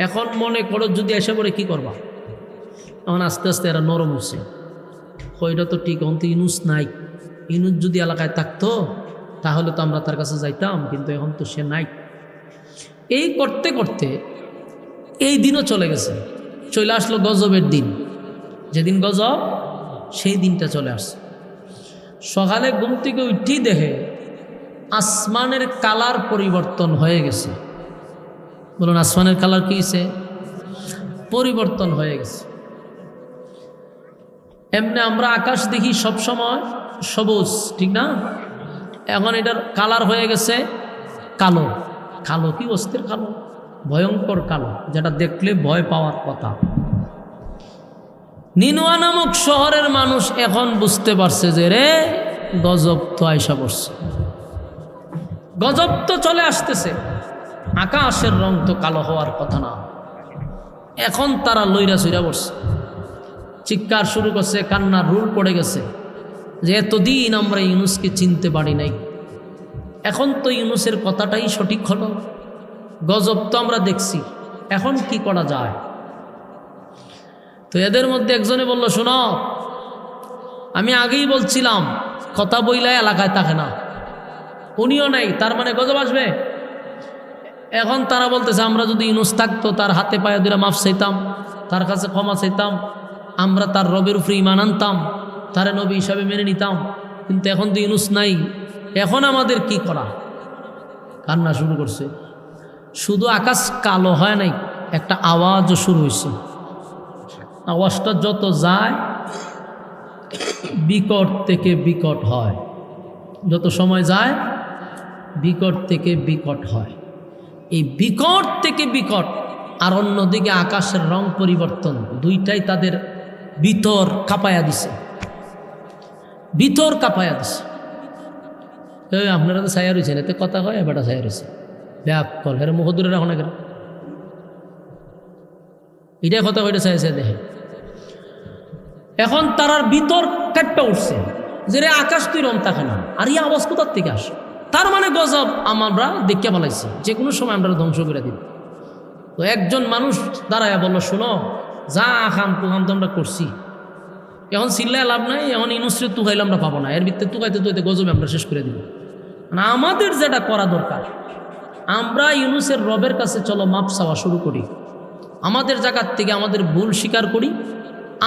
এখন মনে করো যদি আয়সা পড়ে কি করবা? এখন আস্তে আস্তে এরা নরম হচ্ছে, ওইটা তো ঠিক, এখন তো ইউনুস নাই। ইউনুস যদি এলাকায় থাকতো তাহলে তো আমরা তার কাছে যাইতাম, কিন্তু এখন তো সে নাই। এই করতে করতে এই দিনও চলে গেছে, চলে আসলো গজবের দিন। যেদিন গজব সেই দিনটা চলে আসছে। সকালে ঘুম থেকে উঠেই দেখে আসমানের কালার পরিবর্তন হয়ে গেছে। বলুন আসমানের কালার কি হয়েছে? পরিবর্তন হয়ে গেছে। এমনি আমরা আকাশ দেখি সব সময় সবুজ, ঠিক না? এখন এটার কালার হয়ে গেছে কালো। কালো কি অস্থির কালো, ভয়ঙ্কর কালো, যেটা দেখলে ভয় পাওয়ার কথা। নিনুয়া নামক শহরের মানুষ এখন বুঝতে পারছে যে রে গজব তো আইসা পড়ছে, গজব তো চলে আসতেছে। আকাশের রং তো কালো হওয়ার কথা না। এখন তারা লইরা চইরা পড়ছে, চিৎকার শুরু করছে, কান্নার রুল পড়ে গেছে যে এতদিন আমরা ইউনুসকে চিনতে পারি নাই, এখন তো ইউনুসের কথাটাই সঠিক হলো, গজব তো আমরা দেখছি, এখন কি করা যায়? তো এদের মধ্যে একজনে বলল, শোনো, আমি আগেই বলছিলাম কথা বইলা এলাকায় থাকে না, উনিও নাই, তার মানে গজব আসবে। এখন তারা বলতেছে আমরা যদি ইউনুস থাকতো তার হাতে পায়ে দিলে মাফ চাইতাম, তার কাছে ক্ষমা চাইতাম, আমরা তার রবের উপরে ঈমান আনতাম, তারে নবী হিসাবে মেনে নিতাম, কিন্তু এখন তো ইউনুস নাই, এখন আমাদের কি করা? কান্না শুরু করছে। শুধু আকাশ কালো হয় নাই, একটা আওয়াজও শুরু হয়েছে। আওয়াজটা যত যায় বিকট থেকে বিকট হয়, যত সময় যায় বিকট থেকে বিকট হয়। এই বিকট থেকে বিকট আর অন্যদিকে আকাশের রং পরিবর্তন, দুইটাই তাদের ভিতর কাঁপায়া দিছে, ভিতর কাঁপায়া দিছে। আপনারা তো ছায়া রয়েছেন, এতে কথা হয়, এবারটা ছায়া রয়েছে ব্যাপ কল হের মুখ দূরে রাখো না কেন? এটাই কথা হইতে চাইছে দেখে। এখন তারার ভিতর কাটটা উঠছে যে রে আকাশ তুই রং থাকে না, আর এই আওয়াজ কোথার থেকে আসে? তার মানে গজব আমরা দেখিয়া বলাইছি, যে কোনো সময় আমরা ধ্বংস করে দিব। তো একজন মানুষ দাঁড়ায় বলল, শোনো, যা খাম তুহাম তো আমরা করছি, এখন চিল্লায় লাভ নাই, এখন ইনুসরে তুকাইলে আমরা পাবো না, এর ভিতরে তুকাইতে তুইতে গজবে আমরা শেষ করে দিব। মানে আমাদের যেটা করা দরকার, আমরা ইউনুসের রবের কাছে চলো মাপ চাওয়া শুরু করি, আমাদের জায়গার থেকে আমাদের ভুল স্বীকার করি,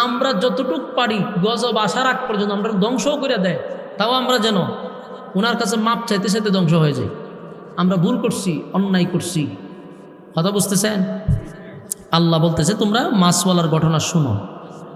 আমরা যতটুক পারি গজব আসার আগ পর্যন্ত আমরা ধ্বংসও করে দেয়, তাও আমরা যেন ওনার কাছে মাপ চাইতে চাইতে ধ্বংস হয়ে যায়। আমরা ভুল করছি, অন্যায় করছি, কথা বুঝতেছেন? আল্লাহ বলতেছে তোমরা মাছওয়ালার ঘটনা শুনো।